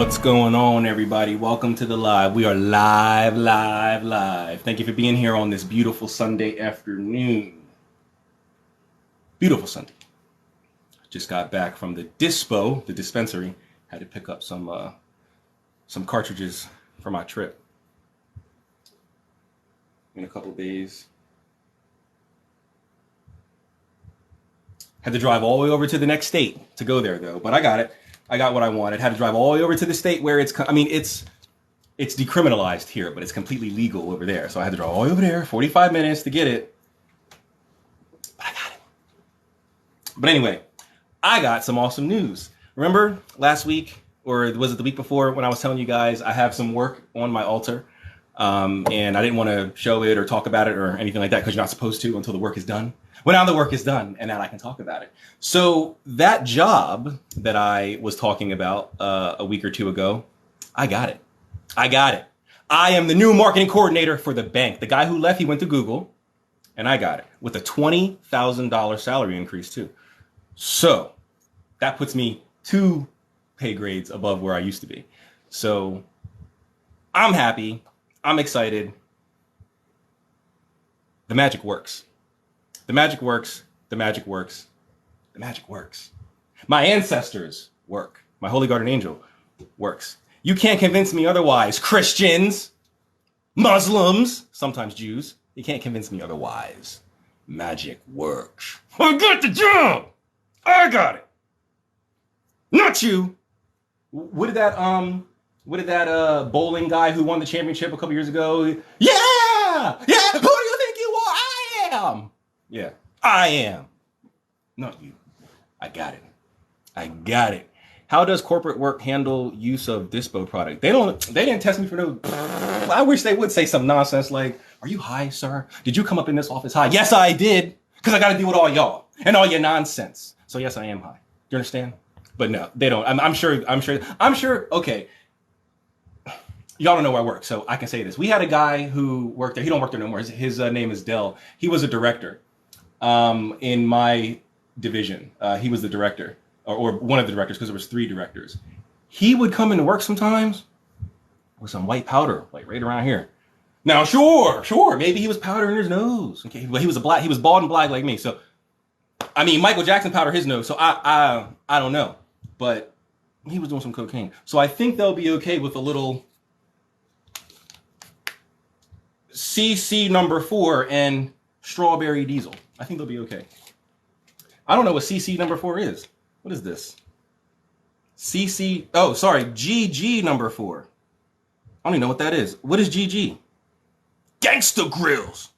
What's going on, everybody? Welcome to the live. We are live. Thank you for being here on this beautiful Sunday afternoon. Beautiful Sunday. Just got back from the dispo, the dispensary. Had to pick up some cartridges for my trip in a couple days. Had to drive all the way over to the next state to go there, though. But I got it. I got what I wanted. Had to drive all the way over to the state where it's decriminalized here, but it's completely legal over there. So I had to drive all the way over there, 45 minutes to get it. But I got it. But anyway, I got some awesome news. Remember last week, or was it the week before, when I was telling you guys I have some work on my altar, and I didn't want to show it or talk about it or anything like that because you're not supposed to until the work is done. Well, now the work is done, and now I can talk about it. So that job that I was talking about a week or two ago, I got it. I am the new marketing coordinator for the bank. The guy who left, he went to Google, and I got it with a $20,000 salary increase too. So that puts me 2 pay grades above where I used to be. So I'm happy. I'm excited. The magic works. The magic works. The magic works. The magic works. My ancestors work. My holy guardian angel works. You can't convince me otherwise. Christians, Muslims, sometimes Jews. You can't convince me otherwise. Magic works. I got the job. I got it. Not you. What did that bowling guy who won the championship a couple years ago? Yeah. Who do you think you are? I am. Yeah, I am. Not you. I got it. How does corporate work handle use of dispo product? They didn't test me for no. I wish they would say some nonsense like, "Are you high, sir? Did you come up in this office high?" Yes, I did, because I got to deal with all y'all and all your nonsense. So yes, I am high. Do you understand? But no, they don't. I'm sure. Okay. Y'all don't know where I work, so I can say this. We had a guy who worked there. He don't work there no more. His name is Dell. He was a director in my division. He was the director, or one of the directors, because there was 3 directors. He would come into work sometimes with some white powder, like right around here. Now, sure, maybe he was powdering his nose. Okay, but he was bald and black like me. So, I mean, Michael Jackson powdered his nose. So I don't know, but he was doing some cocaine. So I think they'll be okay with a little CC number 4 and strawberry diesel. I think they'll be okay. I don't know what CC number 4 is. What is this? GG number 4. I don't even know what that is. What is GG? Gangsta Grills.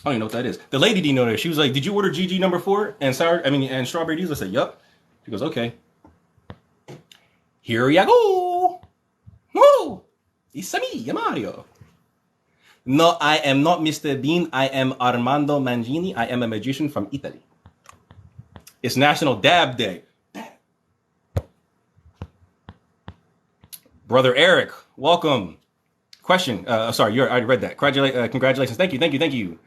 I don't even know what that is. The lady didn't know that. She was like, "Did you order GG number 4 and strawberry diesel?" I said, "Yup." She goes, "Okay. Here ya go. Woo! It's me, Mario." No, I am not Mr. Bean. I am Armando Mangini. I am a magician from Italy. It's National Dab Day. Brother Eric, welcome. Question. Sorry, I already read that. Congratulations. Thank you.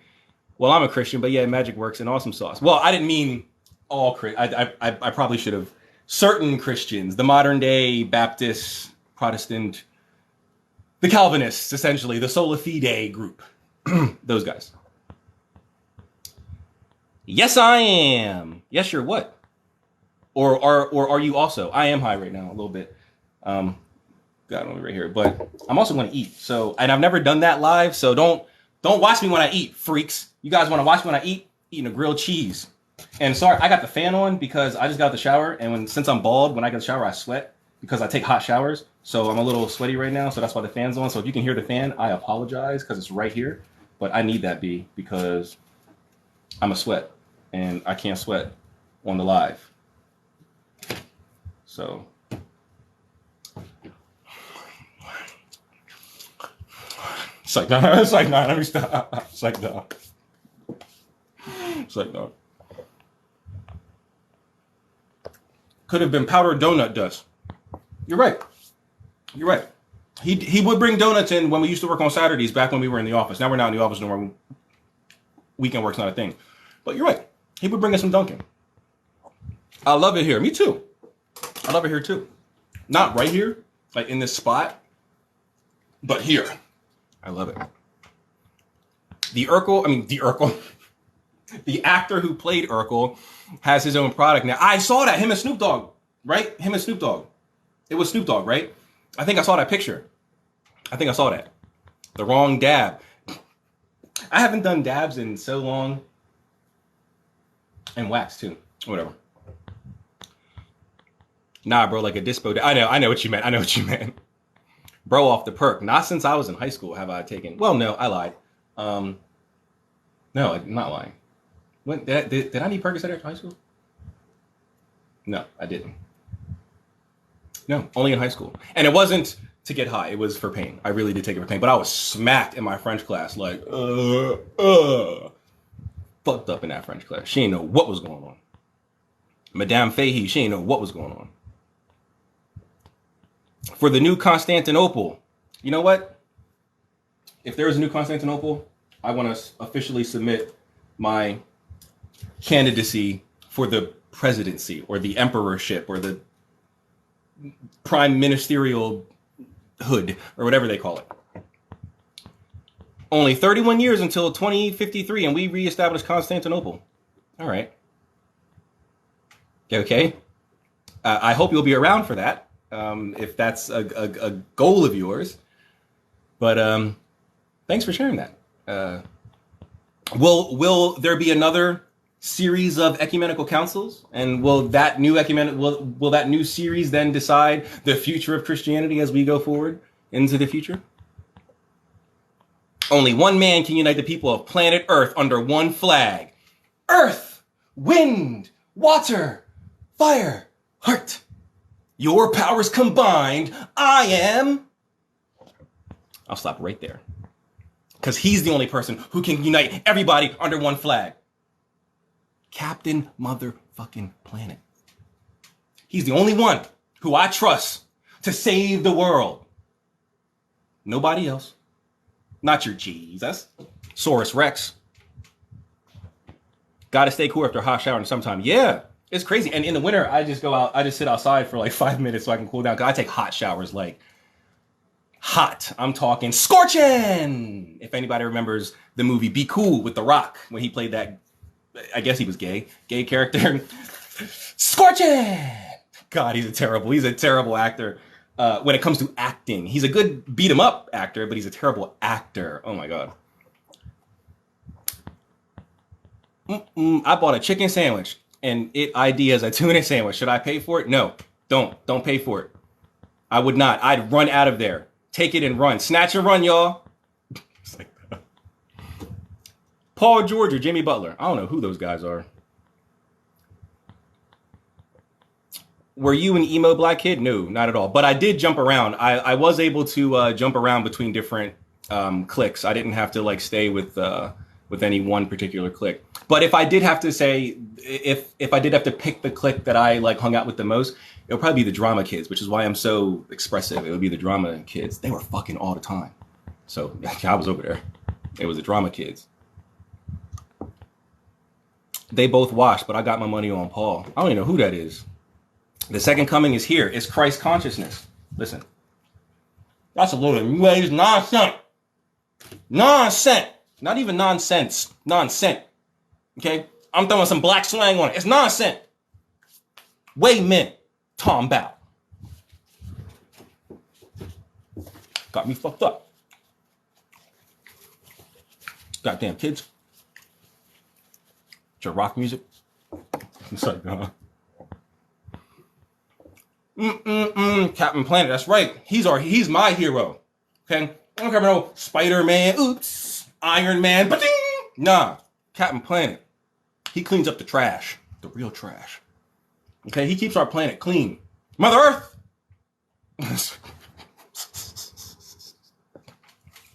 Well, I'm a Christian, but yeah, magic works and awesome sauce. Well, I didn't mean all Christians. I probably should have. Certain Christians, the modern day Baptist, Protestant, the Calvinists, essentially, the Sola Fide group. Those guys. Yes, I am. Yes, you're what? Or are you also? I am high right now, a little bit. Got it right here. But I'm also going to eat. And I've never done that live, so don't watch me when I eat, freaks. You guys want to watch me when I eat? Eating a grilled cheese. And sorry, I got the fan on because I just got the shower, and since I'm bald, when I get the shower, I sweat because I take hot showers. So I'm a little sweaty right now, so that's why the fan's on. So if you can hear the fan, I apologize because it's right here. But I need that because I'm a sweat, and I can't sweat on the live. So it's like, no, let me stop. It's like, no. Could have been powdered donut dust. You're right. He would bring donuts in when we used to work on Saturdays back when we were in the office. Now we're not in the office anymore. Weekend work's not a thing. But you're right. He would bring us some Dunkin'. I love it here. Me too. I love it here too. Not right here, like in this spot, but here. I love it. The actor who played Urkel has his own product now. I saw that, him and Snoop Dogg, right? Him and Snoop Dogg. It was Snoop Dogg, right? I think I saw that picture. I think I saw that. The wrong dab. I haven't done dabs in so long. And wax too. Whatever. Nah, bro, like a dispo. I know what you meant. Bro, off the perk. Not since I was in high school have I taken. Well, no, I lied. No, I'm not lying. When did I need Percocet after high school? No, I didn't. No, only in high school. And it wasn't to get high. It was for pain. I really did take it for pain. But I was smacked in my French class. Like, fucked up in that French class. She didn't know what was going on. Madame Fahey, she didn't know what was going on. For the new Constantinople, you know what? If there is a new Constantinople, I want to officially submit my candidacy for the presidency or the emperorship or the prime ministerial hood or whatever they call it. Only 31 years until 2053 and we reestablish Constantinople. All right. Okay. I hope you'll be around for that, if that's a goal of yours. But thanks for sharing that. Will there be another series of ecumenical councils? And will that new will that new series then decide the future of Christianity as we go forward into the future? Only one man can unite the people of planet Earth under one flag. Earth, wind, water, fire, heart. Your powers combined, I am. I'll stop right there. Because he's the only person who can unite everybody under one flag. Captain motherfucking Planet. He's the only one who I trust to save the world. Nobody else. Not your Jesus. Saurus Rex. Gotta stay cool after a hot shower in the summertime. Yeah, it's crazy. And in the winter, I just go out, I just sit outside for like 5 minutes so I can cool down. Because I take hot showers like hot. I'm talking scorching. If anybody remembers the movie Be Cool with The Rock, when he played that, I guess he was gay character. Scorching. God, he's a terrible actor. When it comes to acting, he's a good beat 'em up actor, but he's a terrible actor. Oh my God. I bought a chicken sandwich and it ID as a tuna sandwich. Should I pay for it? No, don't pay for it. I would not. I'd run out of there. Take it and run. Snatch and run, y'all. It's like that. Paul George or Jimmy Butler. I don't know who those guys are. Were you an emo black kid? No, not at all. But I did jump around. I was able to jump around between different cliques. I didn't have to like stay with any one particular clique. But if I did have to say, if I did have to pick the clique that I like hung out with the most, it would probably be the drama kids, which is why I'm so expressive. It would be the drama kids. They were fucking all the time. So I was over there. It was the drama kids. They both washed, but I got my money on Paul. I don't even know who that is. The second coming is here. It's Christ consciousness. Listen. That's a load of nonsense. Nonsense. Not even nonsense. Nonsense. Okay? I'm throwing some black slang on it. It's nonsense. Way men. Tom Bow. Got me fucked up. Goddamn kids. It's your rock music. It's like, Captain Planet, that's right. He's my hero. Okay? I don't care about no Spider-Man, oops, Iron Man, ba-ding! Nah, Captain Planet. He cleans up the trash. The real trash. Okay? He keeps our planet clean. Mother Earth!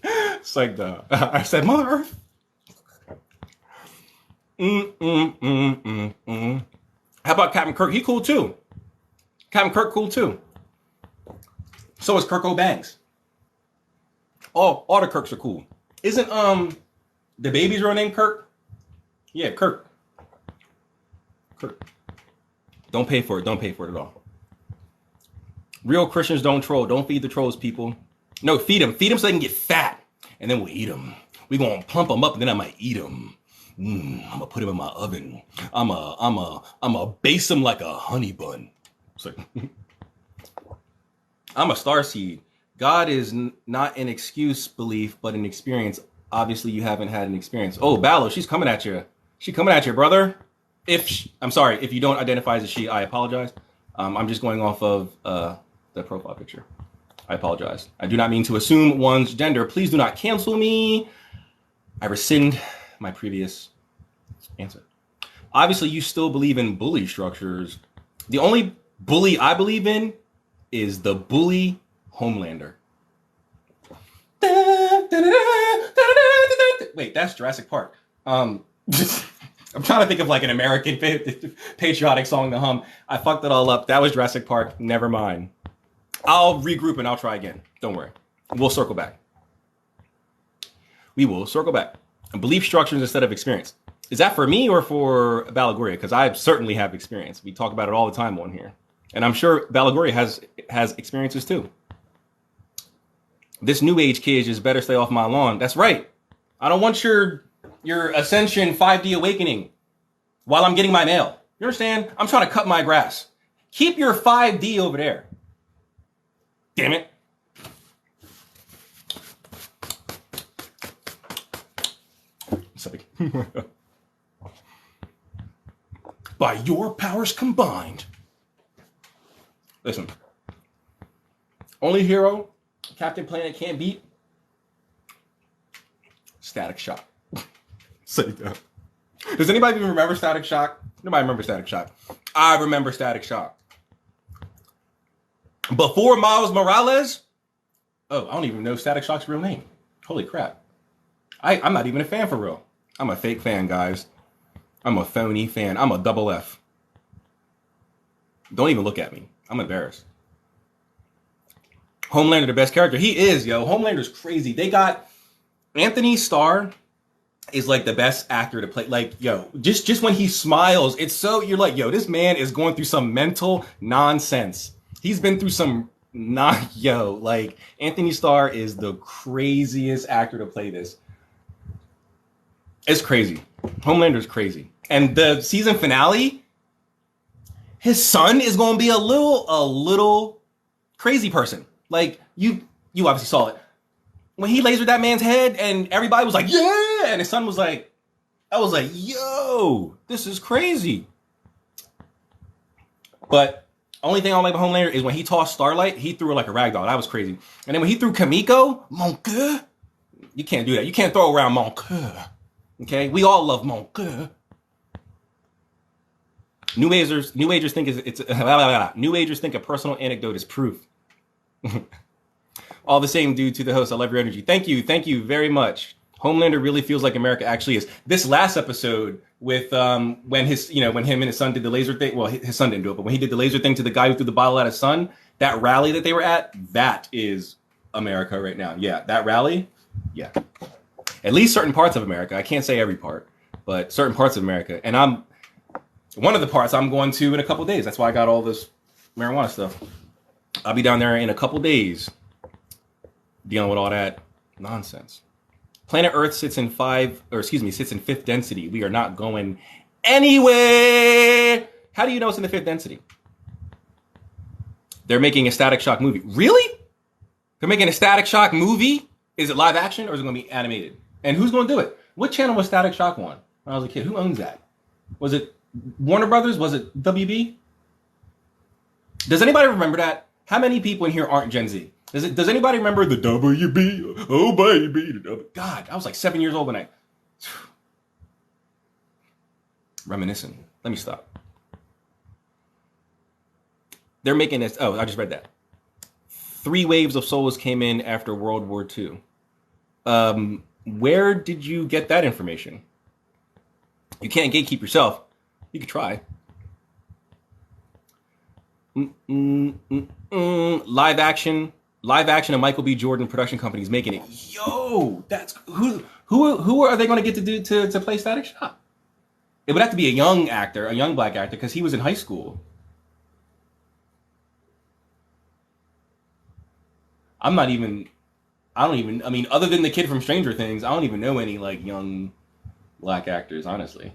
It's like I said, Mother Earth. How about Captain Kirk? He cool too. Captain Kirk cool too. So is Kirk O'Banks. All the Kirks are cool. Isn't the baby's real name Kirk? Yeah, Kirk. Kirk. Don't pay for it. Don't pay for it at all. Real Christians don't troll. Don't feed the trolls, people. No, feed them. Feed them so they can get fat. And then we'll eat them. We're going to plump them up and then I might eat them. I'm going to put them in my oven. I'm a base them like a honey bun. It's like, I'm a starseed. God is not an excuse belief, but an experience. Obviously, you haven't had an experience. Oh, Ballo, she's coming at you. She's coming at you, brother. I'm sorry, if you don't identify as a she, I apologize. I'm just going off of the profile picture. I apologize. I do not mean to assume one's gender. Please do not cancel me. I rescind my previous answer. Obviously, you still believe in bully structures. The only bully I believe in is the bully Homelander. Wait, that's Jurassic Park. I'm trying to think of like an American patriotic song to hum. I fucked it all up. That was Jurassic Park. Never mind. I'll regroup and I'll try again. Don't worry. We'll circle back. We will circle back. Belief structures instead of experience. Is that for me or for Balagoria? Because I certainly have experience. We talk about it all the time on here. And I'm sure Balagoria has experiences too. This new age kid just better stay off my lawn. That's right. I don't want your Ascension 5D awakening while I'm getting my mail. You understand? I'm trying to cut my grass. Keep your 5D over there. Damn it. Sorry. By your powers combined. Listen. Only hero Captain Planet can't beat. Static Shock. Say that. Does anybody even remember Static Shock? Nobody remembers Static Shock. I remember Static Shock. Before Miles Morales? Oh, I don't even know Static Shock's real name. Holy crap. I'm not even a fan for real. I'm a fake fan, guys. I'm a phony fan. I'm a double F. Don't even look at me. I'm embarrassed. Homelander, the best character. He is, yo. Homelander's crazy. They got Anthony Starr is like the best actor to play. Like, yo, just when he smiles, it's so, you're like, yo, this man is going through some mental nonsense. He's been through some like Anthony Starr is the craziest actor to play this. It's crazy. Homelander's crazy. And the season finale, his son is going to be a little crazy person. Like, you obviously saw it. When he lasered that man's head and everybody was like, yeah! And his son was like, I was like, yo, this is crazy. But only thing I don't like about Homelander is when he tossed Starlight, he threw her like a rag doll. That was crazy. And then when he threw Kamiko, mon coeur, you can't do that. You can't throw around mon coeur. Okay? We all love mon coeur. New Agers think New Agers think a personal anecdote is proof. All the same, due to the host. I love your energy. Thank you very much. Homelander really feels like America actually is. This last episode with when him and his son did the laser thing. Well, his son didn't do it, but when he did the laser thing to the guy who threw the bottle at his son, that rally that they were at, that is America right now. Yeah, that rally. Yeah, at least certain parts of America. I can't say every part, but certain parts of America. And one of the parts I'm going to in a couple days. That's why I got all this marijuana stuff. I'll be down there in a couple days dealing with all that nonsense. Planet Earth sits in fifth density. We are not going anywhere. How do you know it's in the fifth density? They're making a Static Shock movie. Really? They're making a Static Shock movie? Is it live action or is it going to be animated? And who's going to do it? What channel was Static Shock on when I was a kid? Who owns that? Was it Warner Brothers? Was it WB? Does anybody remember that? How many people in here aren't Gen Z? Does anybody remember the WB? Oh, baby. God, I was like 7 years old when I... Reminiscing. Let me stop. They're making this... Oh, I just read that. 3 waves of souls came in after World War II. Where did you get that information? You can't gatekeep yourself. You could try. Live action and Michael B. Jordan production companies making it. Yo, that's who are they going to get to do to play Static Shock? It would have to be a young actor, a young black actor, because he was in high school. I'm not even. I don't even. I mean, other than the kid from Stranger Things, I don't even know any like young black actors. Honestly,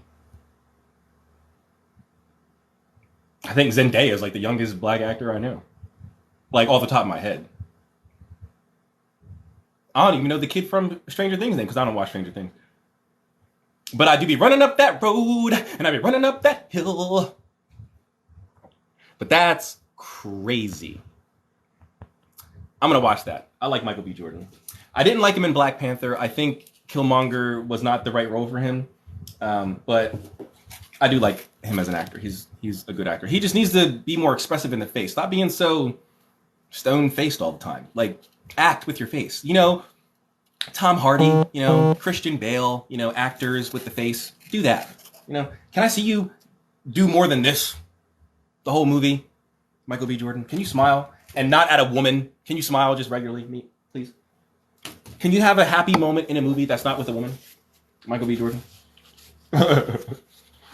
I think Zendaya is like the youngest black actor I know, like off the top of my head. I don't even know the kid from Stranger Things name because I don't watch Stranger Things. But I do be running up that road and I be running up that hill. But that's crazy. I'm gonna watch that. I like Michael B. Jordan. I didn't like him in Black Panther. I think Killmonger was not the right role for him. But I do like him as an actor. He's a good actor. He just needs to be more expressive in the face. Stop being so stone-faced all the time. Like, act with your face. You know, Tom Hardy, you know, Christian Bale, you know, actors with the face. Do that. You know, can I see you do more than this? The whole movie, Michael B. Jordan. Can you smile? And not at a woman. Can you smile just regularly, me, please? Can you have a happy moment in a movie that's not with a woman? Michael B. Jordan.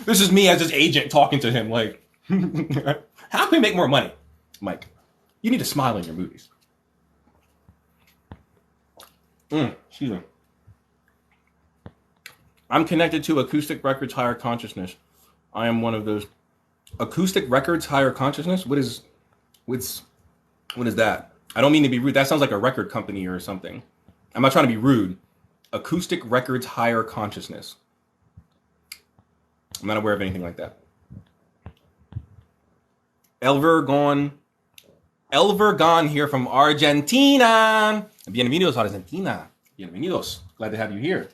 This is me as his agent talking to him like, how can we make more money? Mike, you need to smile in your movies. Excuse me. I'm connected to Acoustic Records Higher Consciousness. I am one of those. Acoustic Records Higher Consciousness? What is that? I don't mean to be rude. That sounds like a record company or something. I'm not trying to be rude. Acoustic Records Higher Consciousness. I'm not aware of anything like that. Elver Gone here from Argentina. Bienvenidos, Argentina. Bienvenidos. Glad to have you here.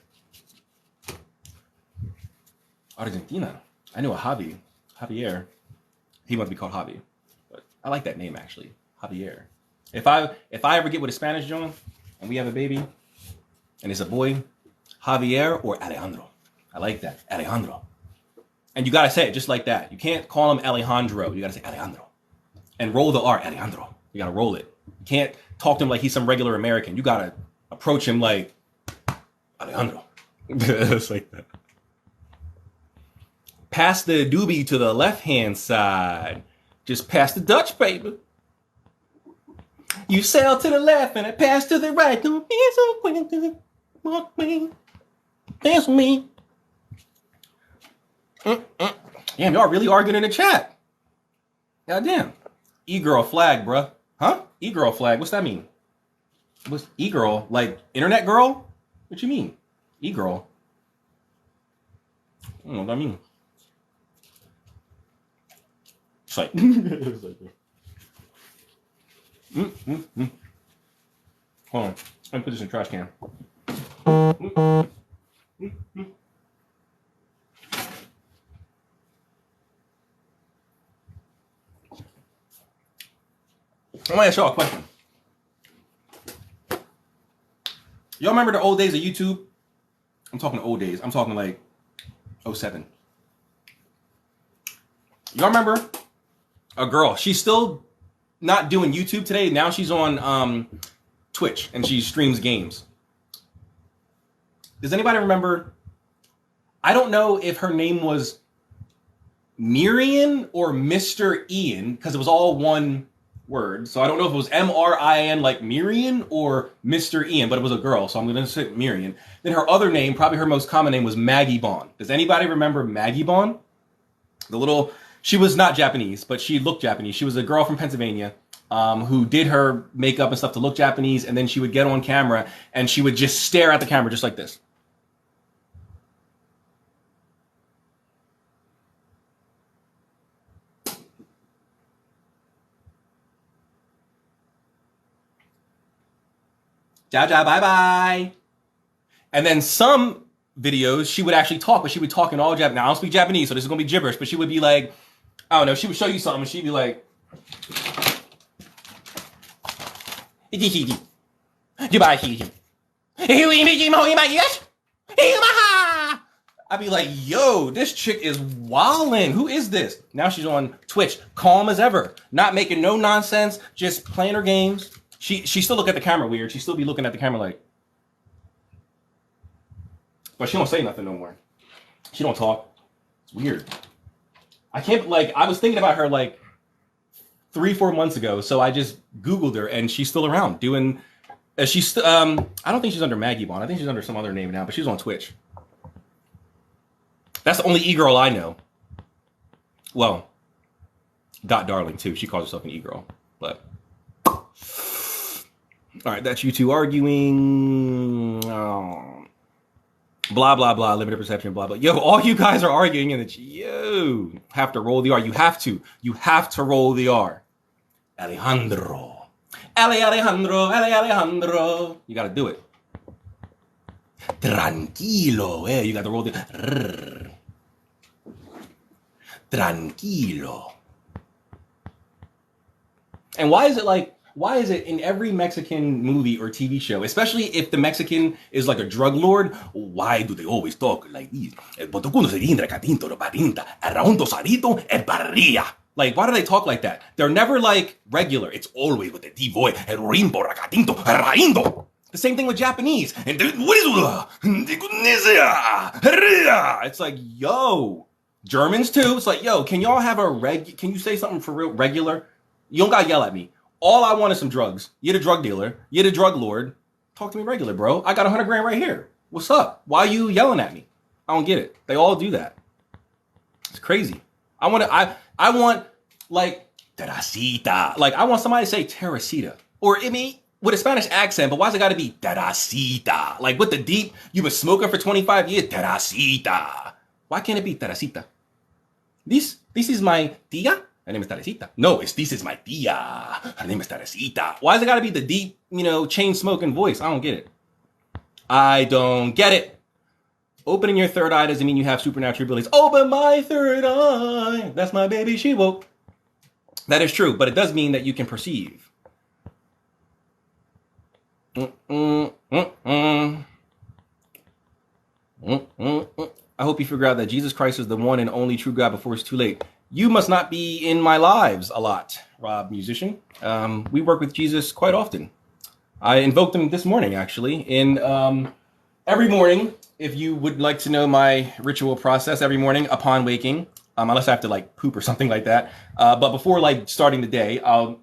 Argentina. I know a Javier. He wants to be called Javi. But I like that name, actually. Javier. If I ever get with a Spanish John and we have a baby and it's a boy, Javier or Alejandro. I like that. Alejandro. And you got to say it just like that. You can't call him Alejandro. You got to say Alejandro. And roll the R, Alejandro. You got to roll it. You can't talk to him like he's some regular American. You got to approach him like Alejandro. It's like that. Pass the doobie to the left-hand side. Just pass the Dutch, baby. You sail to the left and I pass to the right. Don't be so quick. Walk me. Dance with me. Damn, y'all really arguing in the chat. Goddamn. E-girl flag, bruh. Huh? E-girl flag. What's that mean? What's e-girl? Like internet girl? What you mean? E-girl. I don't know what that means. It's like, Hold on. Let me put this in the trash can. I want to ask y'all a question. Y'all remember the old days of YouTube? I'm talking old days. I'm talking like 07. Y'all remember a girl? She's still not doing YouTube today. Now she's on Twitch and she streams games. Does anybody remember? I don't know if her name was Miriam or Mr. Ian because it was all one word. So I don't know if it was M-R-I-N like Miriam or Mr. Ian, but it was a girl. So I'm going to say Miriam. Then her other name, probably her most common name, was Maggie Bond. Does anybody remember Maggie Bond? She was not Japanese, but she looked Japanese. She was a girl from Pennsylvania who did her makeup and stuff to look Japanese. And then she would get on camera and she would just stare at the camera just like this. Ciao, ciao, bye-bye. And then some videos, she would actually talk, but she would talk in all Japanese. Now, I don't speak Japanese, so this is going to be gibberish, but she would be like, I don't know, she would show you something, and she'd be like, I'd be like, yo, this chick is wildin'. Who is this? Now she's on Twitch, calm as ever, not making no nonsense, just playing her games. She still look at the camera weird. She still be looking at the camera like, but she don't say nothing no more. She don't talk. It's weird. I can't, like, I was thinking about her like 3-4 months ago. So I just Googled her, and she's still around doing. I don't think she's under Maggie Vaughn. I think she's under some other name now, but she's on Twitch. That's the only e-girl I know. Well, Dot Darling too. She calls herself an e-girl, but. All right, that's you two arguing. Blah, blah, blah, limited perception, blah, blah. Yo, all you guys are arguing, and you have to roll the R. You have to roll the R. Alejandro. Alejandro. You got to do it. Tranquilo. You got to roll the R. Tranquilo. And why is it in every Mexican movie or TV show, especially if the Mexican is like a drug lord, why do they always talk like this? Like, why do they talk like that? They're never like regular. It's always with the deep voice. The same thing with Japanese. It's like, yo. Germans too. It's like, yo, can y'all have can you say something for real regular? You don't gotta yell at me. All I want is some drugs. You're the drug dealer. You're the drug lord. Talk to me regular, bro. I got 100 grand right here. What's up? Why are you yelling at me? I don't get it. They all do that. It's crazy. I want like Terracita. Like, I want somebody to say Terracita. Or, I mean, with a Spanish accent, but why's it gotta be Terracita? Like, with the deep, you've been smoking for 25 years, Terracita. Why can't it be Terracita? This is my tia. Her name is Teresita. No, this is my tia. Her name is Teresita. Why has it got to be the deep, chain smoking voice? I don't get it. Opening your third eye doesn't mean you have supernatural abilities. Open my third eye. That's my baby. She woke. That is true, but it does mean that you can perceive. I hope you figure out that Jesus Christ is the one and only true God before it's too late. You must not be in my lives a lot, Rob Musician. We work with Jesus quite often. I invoked him this morning, actually. Every morning, if you would like to know my ritual process, every morning upon waking, unless I have to like poop or something like that. But before like starting the day, I'll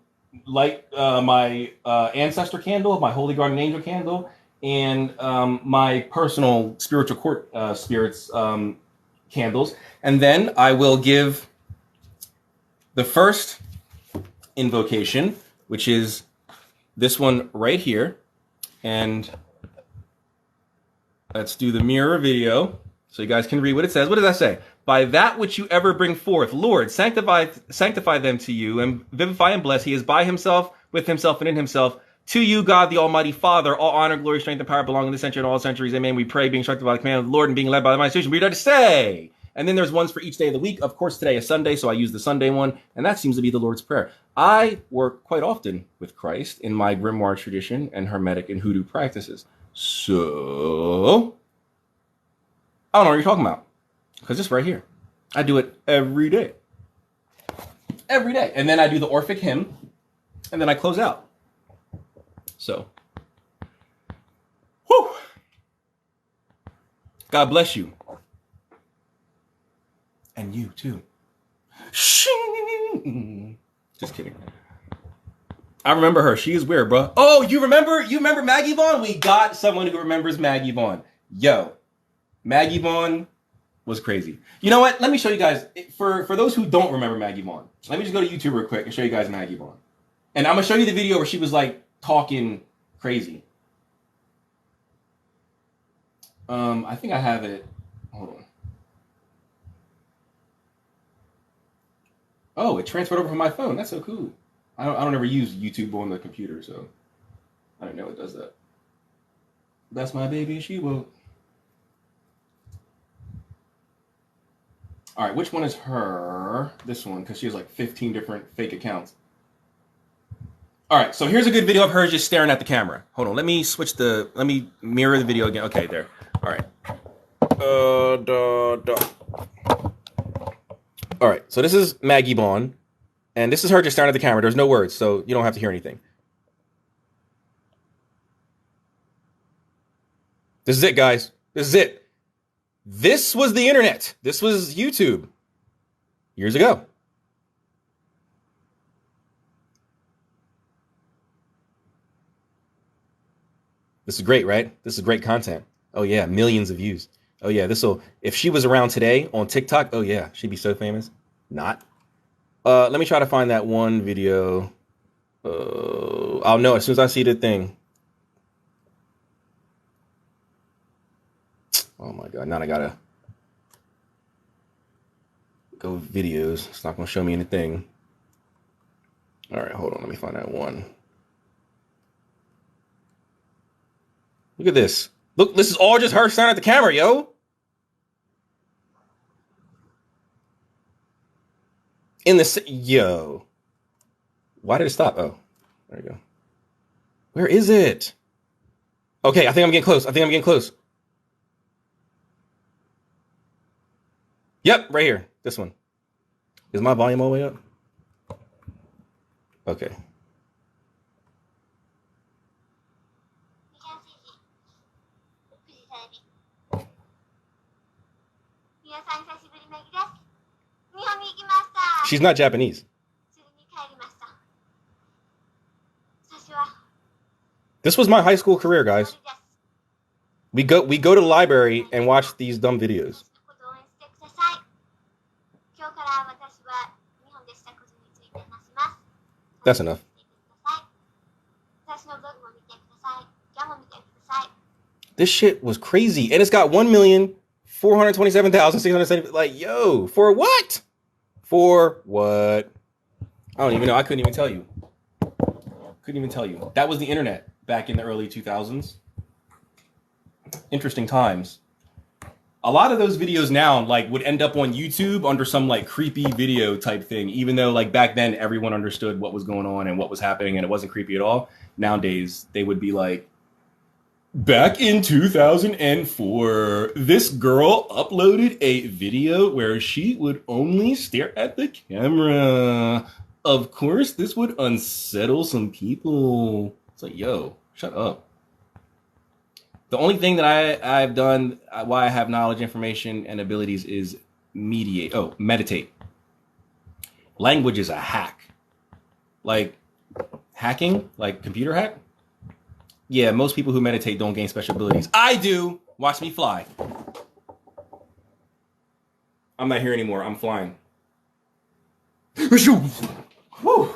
light my ancestor candle, my Holy Guardian Angel candle, and my personal spiritual court spirits candles. And then I will give the first invocation, which is this one right here. And let's do the mirror video so you guys can read what it says. What does that say? By that which you ever bring forth, Lord, sanctify them to you and vivify and bless. He is by himself, with himself, and in himself. To you, God, the Almighty Father, all honor, glory, strength, and power belong in this century and all centuries. Amen. We pray, being instructed by the command of the Lord and being led by the institution. We are to say. And then there's ones for each day of the week. Of course, today is Sunday, so I use the Sunday one, and that seems to be the Lord's Prayer. I work quite often with Christ in my grimoire tradition and Hermetic and hoodoo practices. So, I don't know what you're talking about, because it's right here. I do it every day. Every day. And then I do the Orphic hymn, and then I close out. So, whew. God bless you. And you too. Shing. Just kidding. I remember her. She is weird, bro. Oh, you remember Maggie Vaughn? We got someone who remembers Maggie Vaughn. Yo, Maggie Vaughn was crazy. You know what? Let me show you guys. For those who don't remember Maggie Vaughn, let me just go to YouTube real quick and show you guys Maggie Vaughn. And I'm gonna show you the video where she was like talking crazy. I think I have it. Hold on. Oh, it transferred over from my phone. That's so cool. I don't ever use YouTube on the computer, so I don't know it does that. That's my baby. She woke. All right, which one is her? This one, because she has like 15 different fake accounts. All right, so here's a good video of her just staring at the camera. Hold on, let me mirror the video again. Okay, there. All right. All right, so this is Maggie Vaughn, and this is her just staring at the camera. There's no words, so you don't have to hear anything. This is it, guys. This is it. This was the internet. This was YouTube years ago. This is great, right? This is great content. Oh yeah, millions of views. Oh yeah, if she was around today on TikTok, oh yeah, she'd be so famous. Not. Let me try to find that one video. I'll know as soon as I see the thing. Oh my God, now I gotta go videos. It's not gonna show me anything. All right, hold on, let me find that one. Look at this. Look, this is all just her staring at the camera, yo. Yo. Why did it stop? Oh, there you go. Where is it? Okay, I think I'm getting close. Yep, right here. This one. Is my volume all the way up? Okay. She's not Japanese. This was my high school career, guys. We go to the library and watch these dumb videos. That's enough. This shit was crazy. And it's got 1,427,670. Like, yo, for what? For what? I don't even know. I couldn't even tell you. That was the internet back in the early 2000s. Interesting times. A lot of those videos now like would end up on YouTube under some like creepy video type thing, even though like back then everyone understood what was going on and what was happening and it wasn't creepy at all. Nowadays they would be like, back in 2004, this girl uploaded a video where she would only stare at the camera. Of course, this would unsettle some people. It's like, yo, shut up. The only thing that I've done, why I have knowledge, information, and abilities is meditate. Language is a hack. Like hacking, like computer hack. Yeah, most people who meditate don't gain special abilities. I do. Watch me fly. I'm not here anymore. I'm flying. Whew.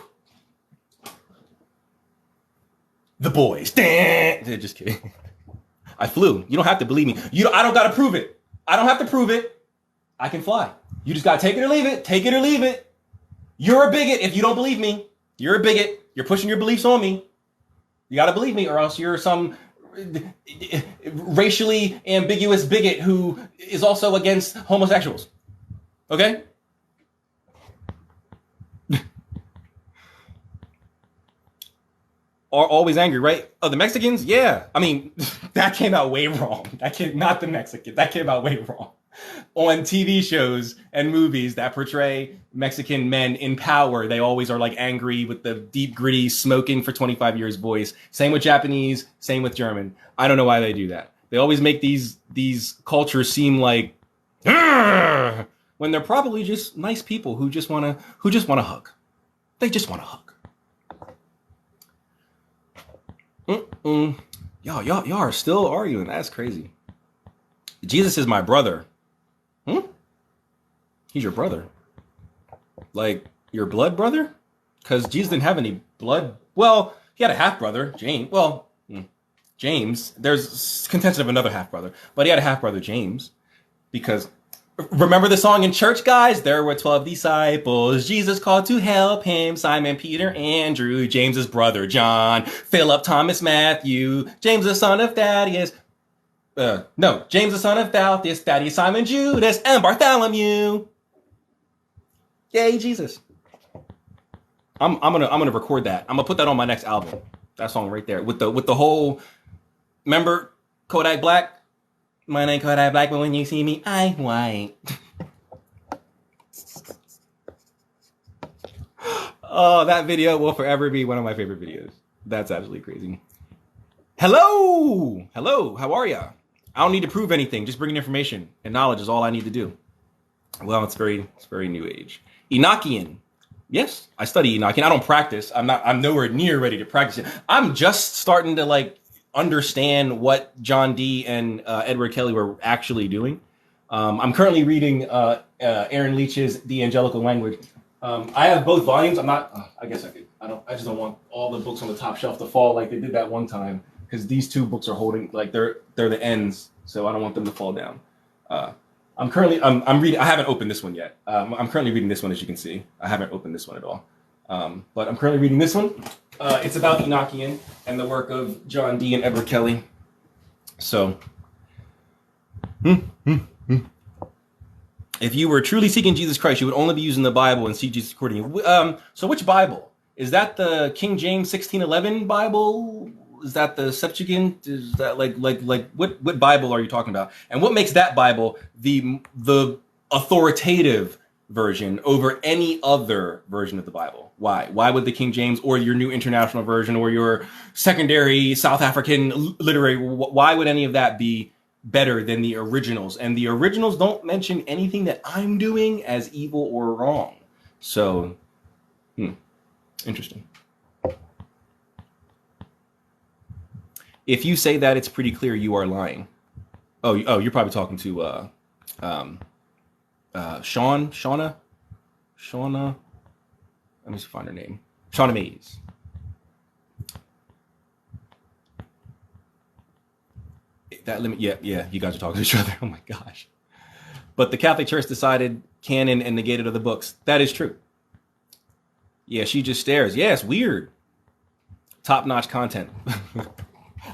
The boys. Just kidding. I flew. You don't have to believe me. I don't got to prove it. I don't have to prove it. I can fly. You just got to take it or leave it. Take it or leave it. You're a bigot if you don't believe me. You're a bigot. You're pushing your beliefs on me. You got to believe me or else you're some racially ambiguous bigot who is also against homosexuals. Okay? Are always angry, right? Oh, the Mexicans? Yeah. I mean, that came out way wrong. Not the Mexicans. That came out way wrong. On TV shows and movies that portray Mexican men in power, they always are like angry with the deep, gritty, smoking for 25 years voice. Same with Japanese, same with German. I don't know why they do that. They always make these cultures seem like when they're probably just nice people who just want to hug. They just want to hug. Y'all are still arguing. That's crazy. Jesus is my brother. He's your brother. Like your blood brother? Because Jesus didn't have any blood. Well, he had a half brother, James. Well, James. There's contention of another half brother, but he had a half brother, James. Because remember the song in church, guys? There were 12 disciples. Jesus called to help him. Simon, Peter, Andrew, James's brother, John, Philip, Thomas, Matthew, James, the son of Thaddeus. James, the son of Thaddeus, Simon, Judas, and Bartholomew. Yay, Jesus. I'm gonna record that. I'm gonna put that on my next album. That song right there with the whole. Remember Kodak Black? My name Kodak Black, but when you see me, I'm white. Oh, that video will forever be one of my favorite videos. That's absolutely crazy. Hello, how are ya? I don't need to prove anything. Just bringing information and knowledge is all I need to do. Well, it's very new age. Enochian. Yes, I study Enochian. I don't practice. I'm nowhere near ready to practice it. I'm just starting to like understand what John Dee and Edward Kelly were actually doing. I'm currently reading Aaron Leach's The Angelical Language. I have both volumes. I'm not. I guess I could. I just don't want all the books on the top shelf to fall like they did that one time, because these two books are holding, like they're the ends, so I don't want them to fall down. I'm reading. I haven't opened this one yet. I'm currently reading this one, as you can see. I haven't opened this one at all. But I'm currently reading this one. It's about Enochian and the work of John Dee and Edward Kelly. So, if you were truly seeking Jesus Christ, you would only be using the Bible and see Jesus accordingly. So which Bible? Is that the King James 1611 Bible? Is that the Septuagint? Is that like what Bible are you talking about? And what makes that Bible the authoritative version over any other version of the Bible? Why? Why would the King James or your New International Version or your secondary South African literary, why would any of that be better than the originals? And the originals don't mention anything that I'm doing as evil or wrong. So, interesting. If you say that, it's pretty clear you are lying. Oh, you're probably talking to Shauna. Let me find her name. Shauna Mays. Yeah, you guys are talking to each other. Oh my gosh. But the Catholic Church decided canon and negated other books. That is true. Yeah, she just stares. Yeah, it's weird. Top-notch content.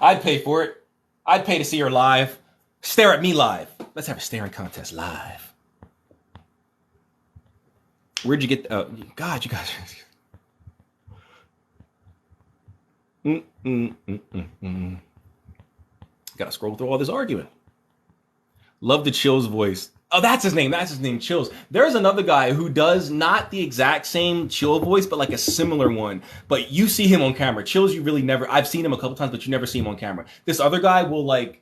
I'd pay for it. I'd pay to see her live. Stare at me live. Let's have a staring contest live. Where'd you get? Oh, God, you guys. Gotta scroll through all this arguing. Love the Chills voice. Oh, that's his name. That's his name, Chills. There's another guy who does not the exact same Chill voice, but like a similar one. But you see him on camera. Chills, you really never. I've seen him a couple times, but you never see him on camera. This other guy will like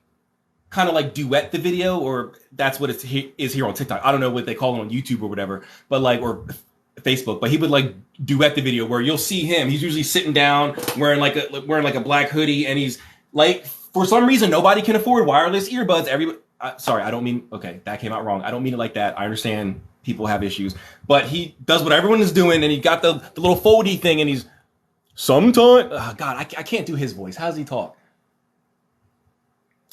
kind of like duet the video, or that's what it is here on TikTok. I don't know what they call it on YouTube or whatever, but like, or Facebook, but he would like duet the video where you'll see him. He's usually sitting down wearing like a black hoodie, and he's like, for some reason, nobody can afford wireless earbuds. Everybody, sorry, I don't mean, okay, that came out wrong. I don't mean it like that. I understand people have issues, but he does what everyone is doing, and he got the little foldy thing, and he's sometimes, God, I can't do his voice. How does he talk?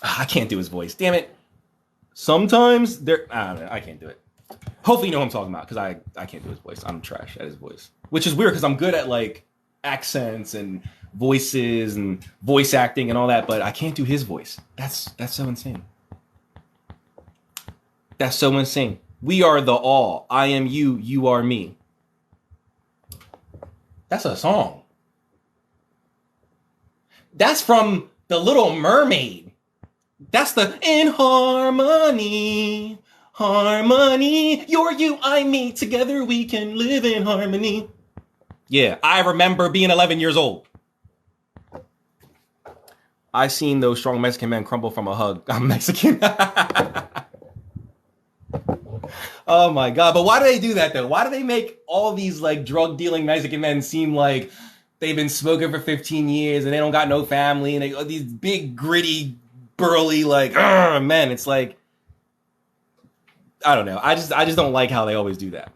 I can't do his voice. Damn it. Sometimes I don't know. I can't do it. Hopefully you know what I'm talking about, because I can't do his voice. I'm trash at his voice, which is weird because I'm good at like accents and voices and voice acting and all that, but I can't do his voice. That's so insane. That's so insane. We are the all. I am you. You are me. That's a song. That's from The Little Mermaid. That's the in harmony. Harmony, you're you, I'm me. Together we can live in harmony. Yeah, I remember being 11 years old. I seen those strong Mexican men crumble from a hug. I'm Mexican. Oh my God. But why do they do that though? Why do they make all these like drug dealing Mexican men seem like they've been smoking for 15 years and they don't got no family, and they are these big, gritty, burly, like, men? It's like, I don't know. I just don't like how they always do that.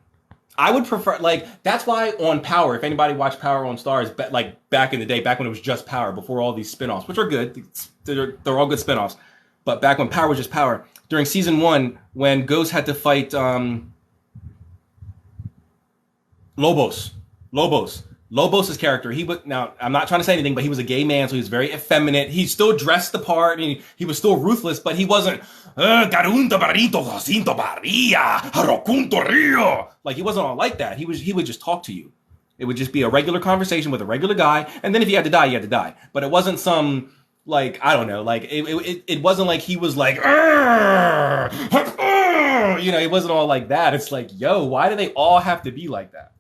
I would prefer, like, that's why on Power, if anybody watched Power on Stars, like back in the day, back when it was just Power, before all these spinoffs, which are good, they're all good spinoffs, but back when Power was just Power, during season 1, when Ghost had to fight Lobos' character, now I'm not trying to say anything, but he was a gay man, so he was very effeminate. He still dressed the part, and he was still ruthless, but he wasn't like, he wasn't all like that. He would just talk to you. It would just be a regular conversation with a regular guy, and then if you had to die, you had to die. But it wasn't some, like, I don't know, like it wasn't like he was like, it wasn't all like that. It's like, yo, why do they all have to be like that?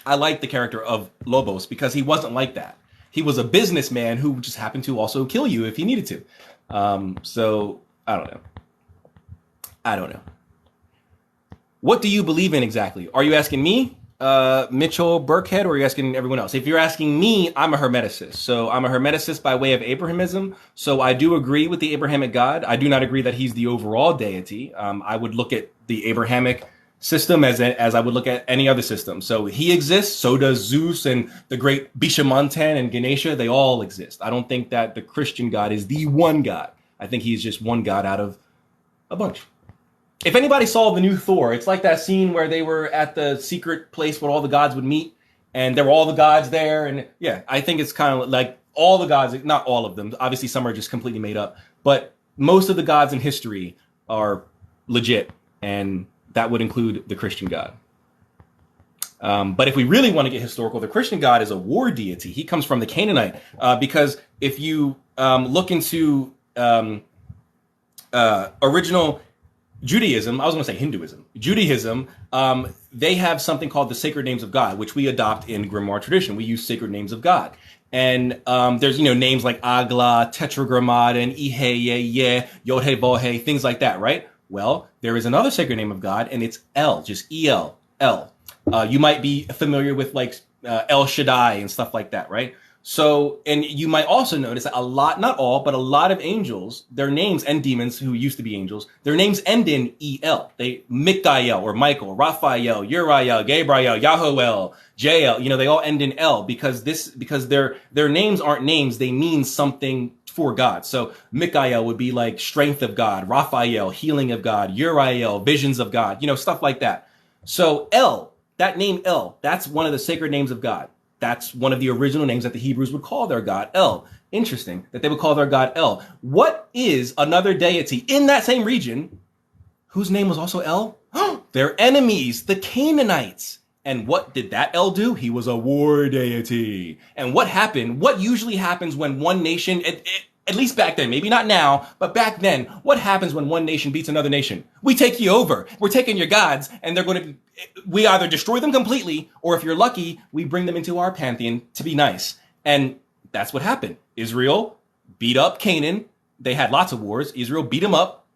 I like the character of Lobos because he wasn't like that. He was a businessman who just happened to also kill you if he needed to. So I don't know. What do you believe in exactly? Are you asking me? Mitchell Burkhead, or are you asking everyone else? If you're asking me, I'm a Hermeticist. So I'm a Hermeticist by way of Abrahamism. So I do agree with the Abrahamic God. I do not agree that he's the overall deity. I would look at the Abrahamic system as I would look at any other system. So he exists, so does Zeus and the great Bishamantan and Ganesha. They all exist. I don't think that the Christian God is the one God. I think he's just one God out of a bunch. If anybody saw the new Thor, it's like that scene where they were at the secret place where all the gods would meet, and there were all the gods there. And yeah, I think it's kind of like all the gods, not all of them. Obviously, some are just completely made up, but most of the gods in history are legit, and that would include the Christian God. But if we really want to get historical, the Christian God is a war deity. He comes from the Canaanite, because if you look into original Judaism, I was going to say Hinduism, Judaism, they have something called the sacred names of God, which we adopt in grimoire tradition. We use sacred names of God. And there's, names like Agla, Tetragrammaton, Ihe, Yod-He, Vov-He, things like that, right? Well, there is another sacred name of God, and it's El, just E-L, El. You might be familiar with like El Shaddai and stuff like that, right? So, and you might also notice that a lot, not all, but a lot of angels, their names, and demons who used to be angels, their names end in E-L. They, Mikael or Michael, Raphael, Uriel, Gabriel, Yahuel, Jael, they all end in L because their names aren't names. They mean something for God. So Mikael would be like strength of God, Raphael, healing of God, Uriel, visions of God, stuff like that. So El, that name El, that's one of the sacred names of God. That's one of the original names that the Hebrews would call their God, El. Interesting that they would call their God El. What is another deity in that same region whose name was also El? Their enemies, the Canaanites. And what did that El do? He was a war deity. And what happened? What usually happens when one nation, at least back then, maybe not now, but back then, what happens when one nation beats another nation? We take you over. We're taking your gods, and they're going to we either destroy them completely, or if you're lucky, we bring them into our pantheon to be nice. And that's what happened. Israel beat up Canaan. They had lots of wars. Israel beat them up,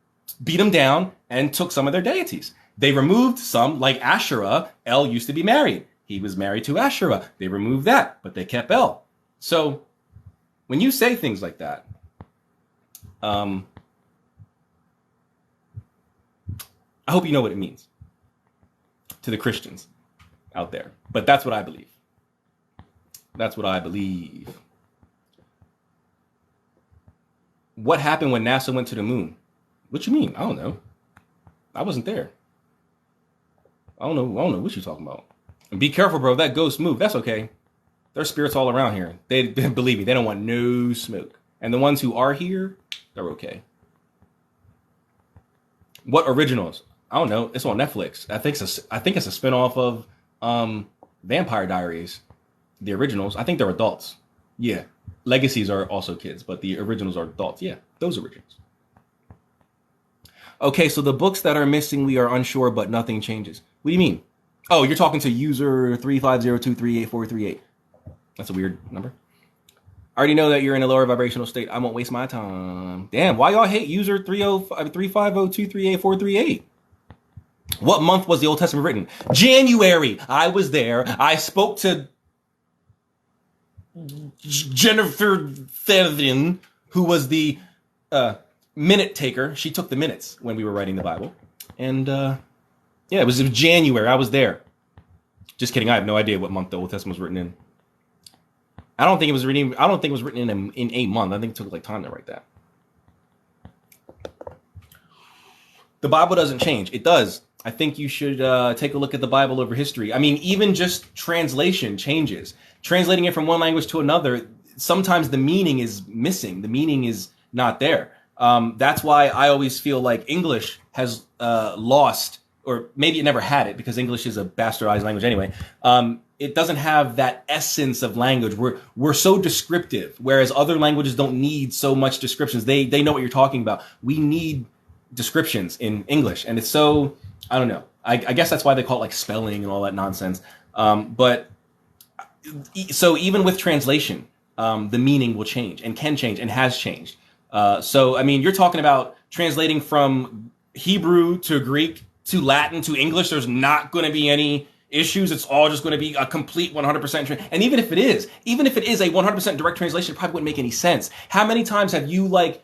beat them down, and took some of their deities. They removed some, like Asherah. El used to be married. He was married to Asherah. They removed that, but they kept El. So when you say things like that, I hope you know what it means to the Christians out there. But that's what I believe. That's what I believe. What happened when NASA went to the moon? What you mean? I don't know. I wasn't there. I don't know what you're talking about. And be careful, bro. That ghost move. That's okay. There's spirits all around here. They believe me. They don't want no smoke. And the ones who are here, they're okay. What originals? I don't know. It's on Netflix. I think it's a spinoff of Vampire Diaries. The originals. I think they're adults. Yeah. Legacies are also kids, but the originals are adults. Yeah, those originals. Okay, so the books that are missing, we are unsure, but nothing changes. What do you mean? Oh, you're talking to user 350238438. That's a weird number. I already know that you're in a lower vibrational state. I won't waste my time. Damn, why y'all hate user 350238438? What month was the Old Testament written? January. I was there. I spoke to Jennifer Thevin, who was the minute taker. She took the minutes when we were writing the Bible. And yeah, it was January. I was there. Just kidding. I have no idea what month the Old Testament was written in. I don't think it was written in a month. I think it took like time to write that. The Bible doesn't change. It does. I think you should take a look at the Bible over history. I mean, even just translation changes. Translating it from one language to another, sometimes the meaning is missing. The meaning is not there. That's why I always feel like English has lost, or maybe it never had it, because English is a bastardized language anyway. It doesn't have that essence of language. We're so descriptive, whereas other languages don't need so much descriptions. They know what you're talking about. We need descriptions in English, and it's so, I don't know. I guess that's why they call it like spelling and all that nonsense. But so even with translation, the meaning will change and can change and has changed. So, I mean, you're talking about translating from Hebrew to Greek to Latin to English. There's not going to be any issues. It's all just going to be a complete 100%. And even if it is a 100% direct translation, it probably wouldn't make any sense. How many times have you, like,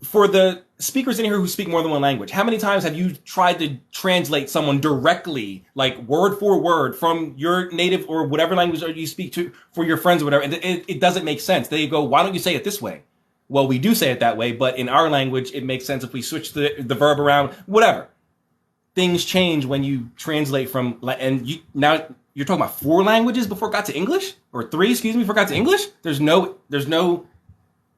for the speakers in here who speak more than one language, how many times have you tried to translate someone directly, like word for word, from your native or whatever language you speak to for your friends or whatever, and it doesn't make sense? They go, why don't you say it this way? Well, we do say it that way, but in our language, it makes sense if we switch the verb around, whatever. Things change when you translate from, and now you're talking about 4 languages before it got to English? Or 3, before it got to English? There's no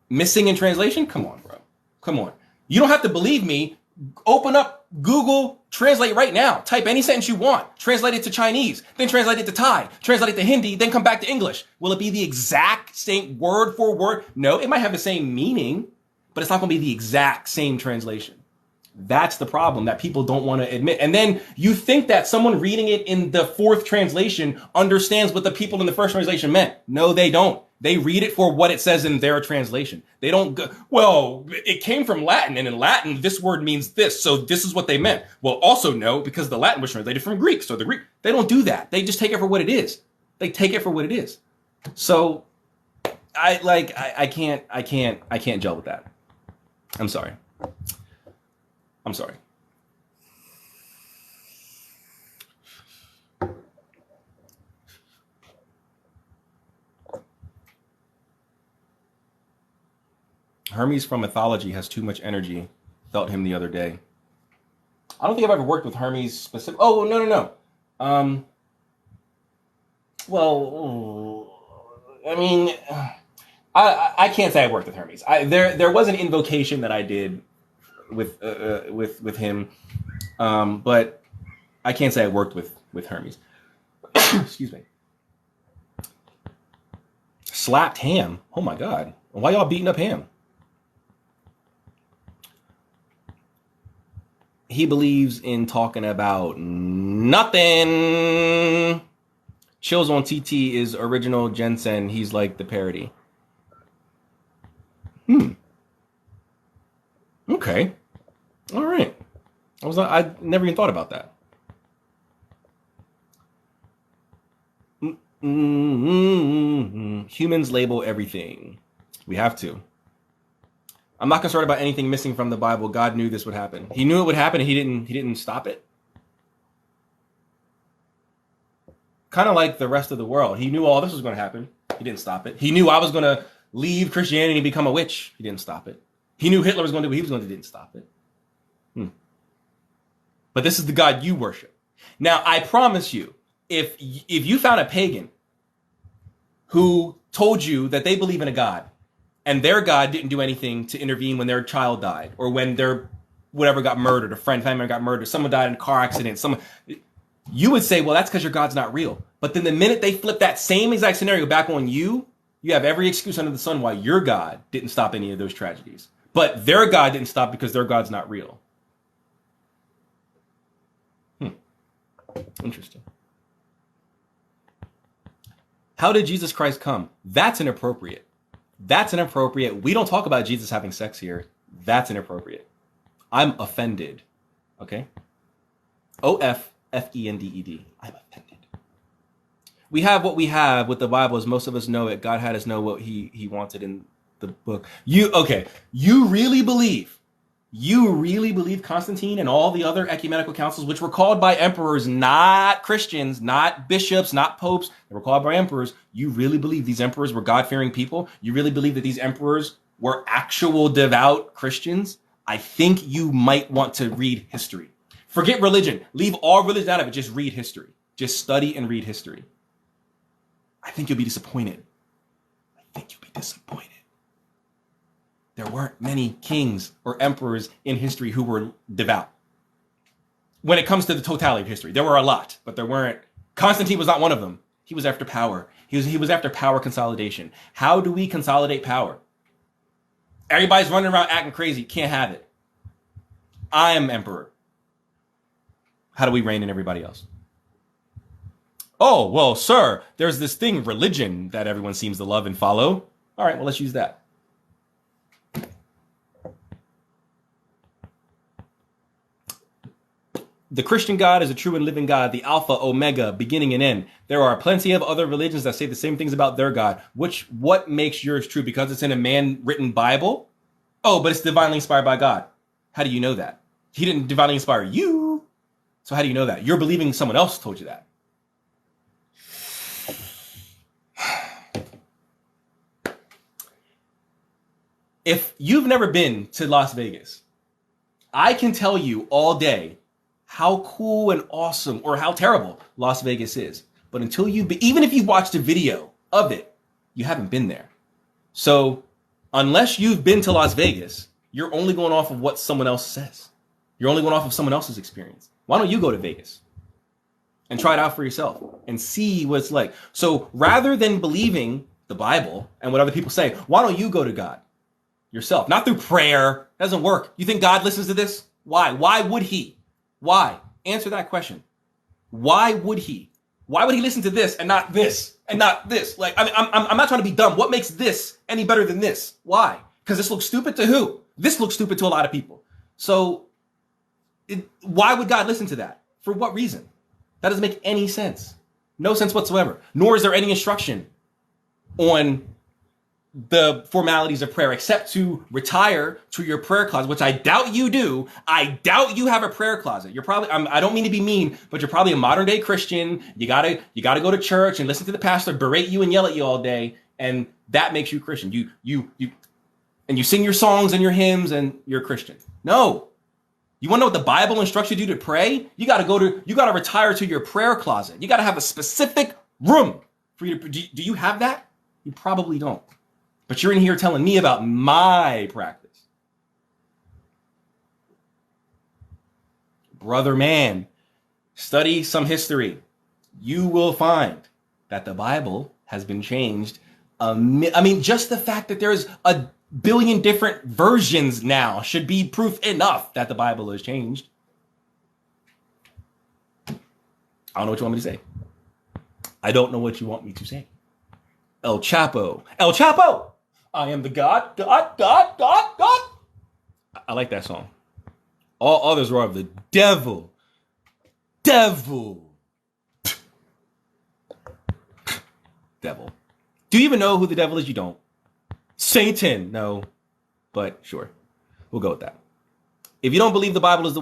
missing in translation? Come on, bro. Come on. You don't have to believe me. Open up Google Translate right now. Type any sentence you want. Translate it to Chinese. Then translate it to Thai. Translate it to Hindi. Then come back to English. Will it be the exact same word for word? No, it might have the same meaning, but it's not going to be the exact same translation. That's the problem that people don't want to admit. And then you think that someone reading it in the 4th translation understands what the people in the 1st translation meant. No, they don't. They read it for what it says in their translation. They don't go, well, it came from Latin, and in Latin, this word means this, so this is what they meant. Well, also no, because the Latin was translated from Greek, so the Greek, they don't do that. They just take it for what it is. They take it for what it is. So I can't gel with that. I'm sorry. Hermes from mythology has too much energy. Felt him the other day. I don't think I've ever worked with Hermes specific. Oh, no. Well, I mean, I can't say I worked with Hermes. There was an invocation that I did with him, but I can't say I worked with Hermes. Excuse me. Slapped Ham. Oh my God. Why y'all beating up Ham? He believes in talking about nothing. Chills on TT is original Jensen. He's like the parody. Okay. All right. I never even thought about that. Humans label everything. We have to. I'm not concerned about anything missing from the Bible. God knew this would happen. He knew it would happen, and he didn't stop it. Kind of like the rest of the world. He knew all this was going to happen. He didn't stop it. He knew I was going to leave Christianity and become a witch. He didn't stop it. He knew Hitler was going to do what he was going to do. He didn't stop it. But this is the God you worship. Now, I promise you, if you found a pagan who told you that they believe in a God, and their God didn't do anything to intervene when their child died, or when their whatever got murdered, a friend, family member got murdered, someone died in a car accident, you would say, well, that's because your God's not real. But then the minute they flip that same exact scenario back on you, you have every excuse under the sun why your God didn't stop any of those tragedies. But their God didn't stop because their God's not real. Interesting. How did Jesus Christ come? That's inappropriate. That's inappropriate. We don't talk about Jesus having sex here. That's inappropriate. I'm offended. Okay? OFFENDED. I'm offended. We have what we have with the Bible, as most of us know it. God had us know what he wanted in the book. You really believe Constantine and all the other ecumenical councils, which were called by emperors, not Christians, not bishops, not popes, they were called by emperors. You really believe these emperors were God-fearing people? You really believe that these emperors were actual devout Christians? I think you might want to read history. Forget religion. Leave all religion out of it. Just read history. Just study and read history. I think you'll be disappointed. There weren't many kings or emperors in history who were devout. When it comes to the totality of history, there were a lot, but there weren't. Constantine was not one of them. He was after power. He was after power consolidation. How do we consolidate power? Everybody's running around acting crazy. Can't have it. I am emperor. How do we reign in everybody else? Oh, well, sir, there's this thing, religion, that everyone seems to love and follow. All right, well, let's use that. The Christian God is a true and living God, the Alpha, Omega, beginning and end. There are plenty of other religions that say the same things about their God. What makes yours true? Because it's in a man-written Bible? Oh, but it's divinely inspired by God. How do you know that? He didn't divinely inspire you. So how do you know that? You're believing someone else told you that. If you've never been to Las Vegas, I can tell you all day how cool and awesome or how terrible Las Vegas is. But until even if you watched a video of it, you haven't been there. So unless you've been to Las Vegas, you're only going off of what someone else says. You're only going off of someone else's experience. Why don't you go to Vegas and try it out for yourself and see what it's like? So rather than believing the Bible and what other people say, why don't you go to God yourself? Not through prayer. It doesn't work. You think God listens to this? Why? Why would he? Why? Answer that question. Why would he? Why would he listen to this and not this and not this? Like, I'm not trying to be dumb. What makes this any better than this? Why? Because this looks stupid to who? This looks stupid to a lot of people. So why would God listen to that? For what reason? That doesn't make any sense. No sense whatsoever. Nor is there any instruction on the formalities of prayer except to retire to your prayer closet, which I doubt you do. I doubt you have a prayer closet. You're probably, I don't mean to be mean, but you're probably a modern day Christian. You gotta go to church and listen to the pastor berate you and yell at you all day. And that makes you Christian. And you sing your songs and your hymns and you're a Christian. No. You want to know what the Bible instructs you to do to pray? You got to retire to your prayer closet. You got to have a specific room for you to, do you have that? You probably don't. But you're in here telling me about my practice. Brother man, study some history. You will find that the Bible has been changed. Just the fact that there's a billion different versions now should be proof enough that the Bible has changed. I don't know what you want me to say. I don't know what you want me to say. El Chapo. El Chapo! I am the God. I like that song. All others are of the devil. Devil. Devil. Do you even know who the devil is? You don't. Satan. No. But sure. We'll go with that. If you don't believe the Bible is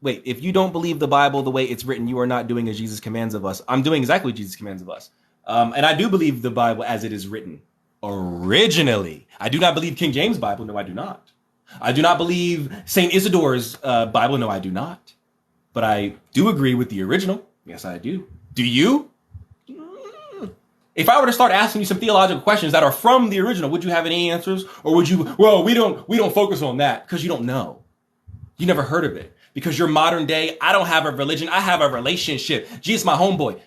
if you don't believe the Bible the way it's written, you are not doing as Jesus commands of us. I'm doing exactly what Jesus commands of us. And I do believe the Bible as it is written. Originally. I do not believe King James Bible. No, I do not. I do not believe St. Isidore's Bible. No, I do not. But I do agree with the original. Yes, I do. Do you? If I were to start asking you some theological questions that are from the original, would you have any answers? Or would you, well, we don't focus on that because you don't know. You never heard of it. Because you're modern day. I don't have a religion. I have a relationship. Jesus, my homeboy.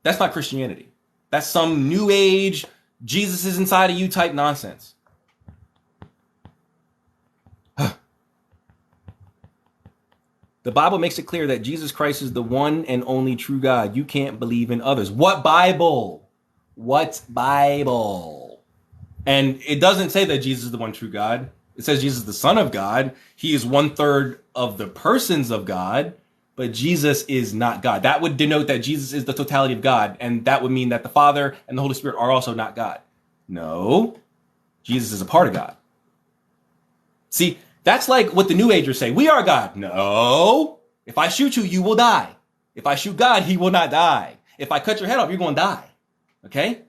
That's not Christianity. That's some new age Jesus is inside of you type nonsense. The Bible makes it clear that Jesus Christ is the one and only true God. You can't believe in others. What Bible? What Bible? And it doesn't say that Jesus is the one true God. It says Jesus is the Son of God. He is 1/3 of the persons of God, but Jesus is not God. That would denote that Jesus is the totality of God, and that would mean that the Father and the Holy Spirit are also not God. No, Jesus is a part of God. See, that's like what the New Agers say. We are God. No. If I shoot you, you will die. If I shoot God, he will not die. If I cut your head off, you're going to die. Okay?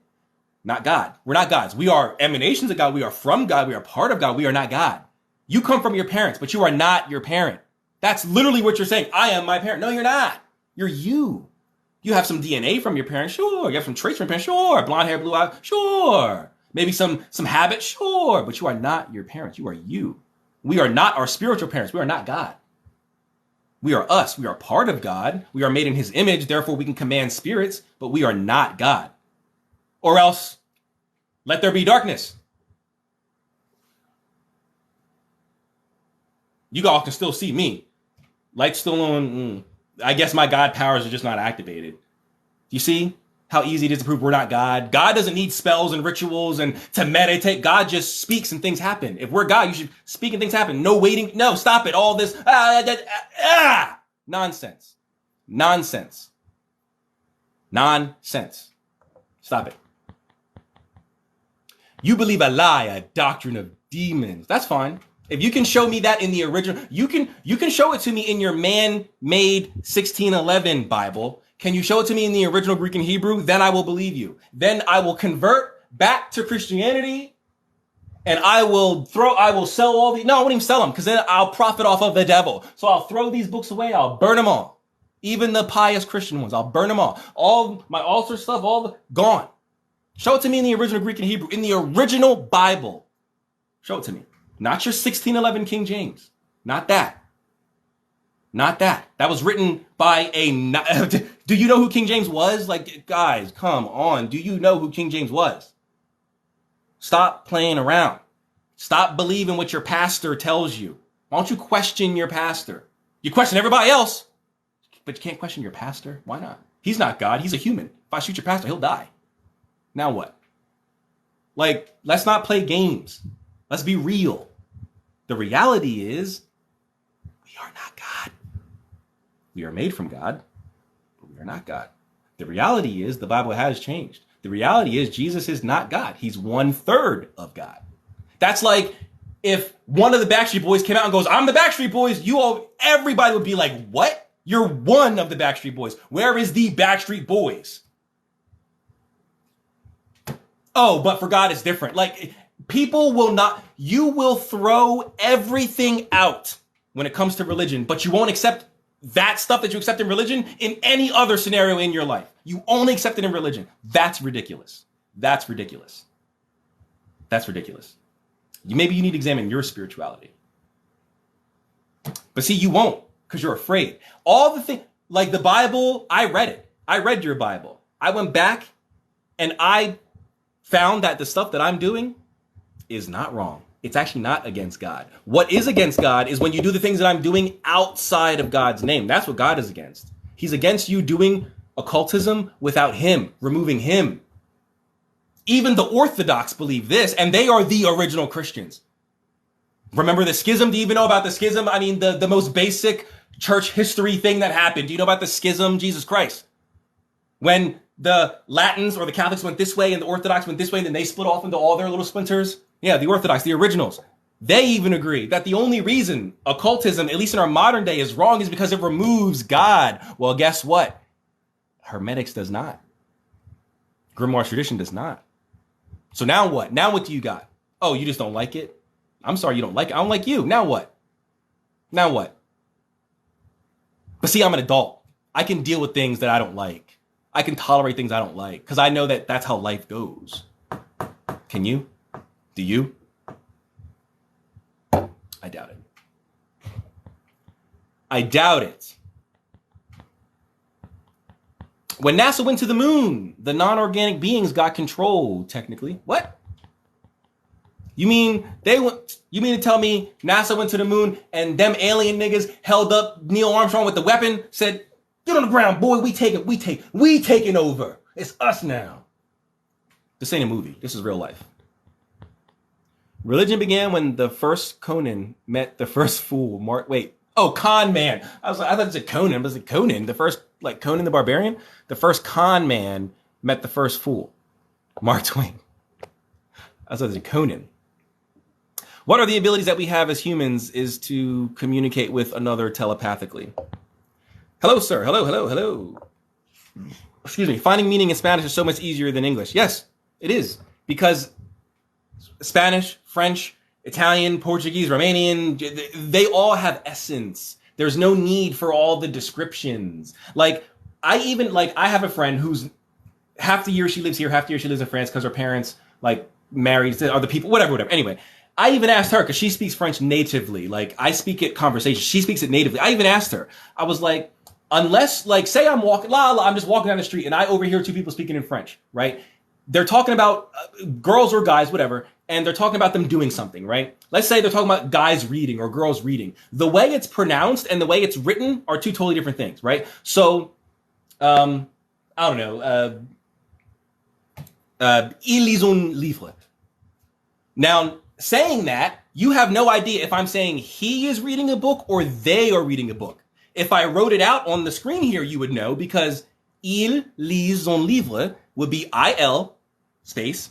Not God. We're not gods. We are emanations of God. We are from God. We are part of God. We are not God. You come from your parents, but you are not your parent. That's literally what you're saying. I am my parent. No, you're not. You're you. You have some DNA from your parents. Sure. You have some traits from your parents. Sure. Blonde hair, blue eyes. Sure. Maybe some habits. Sure. But you are not your parents. You are you. We are not our spiritual parents. We are not God. We are us. We are part of God. We are made in his image. Therefore, we can command spirits, but we are not God. Or else, let there be darkness. You all can still see me. Light's still on. I guess my God powers are just not activated. You see how easy it is to prove we're not God? God doesn't need spells and rituals and to meditate. God just speaks and things happen. If we're God, you should speak and things happen. No waiting. No, stop it. All this. Nonsense. Nonsense. Nonsense. Stop it. You believe a lie, a doctrine of demons. That's fine. If you can show me that in the original, you can show it to me in your man-made 1611 Bible. Can you show it to me in the original Greek and Hebrew? Then I will believe you. Then I will convert back to Christianity, and I will sell all the, no, I won't even sell them, because then I'll profit off of the devil. So I'll throw these books away. I'll burn them all. Even the pious Christian ones, I'll burn them all. All my altar stuff, gone. Show it to me in the original Greek and Hebrew, in the original Bible. Show it to me. Not your 1611 King James. Not that. Not that. That was written by do you know who King James was? Like, guys, come on. Do you know who King James was? Stop playing around. Stop believing what your pastor tells you. Why don't you question your pastor? You question everybody else, but you can't question your pastor? Why not? He's not God. He's a human. If I shoot your pastor, he'll die. Now what? Like, let's not play games. Let's be real. The reality is, we are not God. We are made from God, but we are not God. The reality is, the Bible has changed. The reality is, Jesus is not God. He's 1/3 of God. That's like if one of the Backstreet Boys came out and goes, I'm the Backstreet Boys, everybody would be like, what? You're one of the Backstreet Boys. Where is the Backstreet Boys? Oh, but for God it's different. Like, people will not, you will throw everything out when it comes to religion, but you won't accept that stuff that you accept in religion in any other scenario in your life. You only accept it in religion. That's ridiculous. That's ridiculous. That's ridiculous. Maybe you need to examine your spirituality. But see, you won't, because you're afraid. All the things, like the Bible, I read it. I read your Bible. I went back and I found that the stuff that I'm doing is not wrong. It's actually not against God. What is against God is when you do the things that I'm doing outside of God's name. That's what God is against. He's against you doing occultism without him, removing him. Even the Orthodox believe this, and they are the original Christians. Remember the schism? Do you even know about the schism? I mean, the most basic church history thing that happened. Do you know about the schism? Jesus Christ. When the Latins or the Catholics went this way and the Orthodox went this way, and then they split off into all their little splinters. Yeah, the Orthodox, the originals. They even agree that the only reason occultism, at least in our modern day, is wrong is because it removes God. Well, guess what? Hermetics does not. Grimoire tradition does not. So now what? Now what do you got? Oh, you just don't like it? I'm sorry you don't like it. I don't like you. Now what? Now what? But see, I'm an adult. I can deal with things that I don't like. I can tolerate things I don't like because I know that that's how life goes. Can you? Do you? I doubt it. I doubt it. When NASA went to the moon, the non-organic beings got control, technically. What? You mean you mean to tell me NASA went to the moon and them alien niggas held up Neil Armstrong with the weapon, said, get on the ground, boy, we taking over. It's us now. This ain't a movie. This is real life. Religion began when the first Conan met the first fool. Con man. I thought it was a Conan, but it's a Conan. The first, like Conan the Barbarian. The first con man met the first fool. Mark Twain. I thought it was a Conan. What are the abilities that we have as humans is to communicate with another telepathically. Hello, sir. Hello. Excuse me. Finding meaning in Spanish is so much easier than English. Yes, it is. Because Spanish, French, Italian, Portuguese, Romanian, they all have essence. There's no need for all the descriptions. Like, I have a friend who's half the year she lives here, half the year she lives in France because her parents, like, married to other people, whatever. Anyway, I even asked her, because she speaks French natively. Like, I speak it conversation. She speaks it natively. I even asked her. I was like, unless, like, say I'm I'm just walking down the street and I overhear two people speaking in French, right? They're talking about girls or guys, whatever, and they're talking about them doing something, right? Let's say they're talking about guys reading or girls reading. The way it's pronounced and the way it's written are two totally different things, right? So, I don't know. Il lit un livre. Now, saying that, you have no idea if I'm saying he is reading a book or they are reading a book. If I wrote it out on the screen here, you would know, because il lit un livre would be I-L space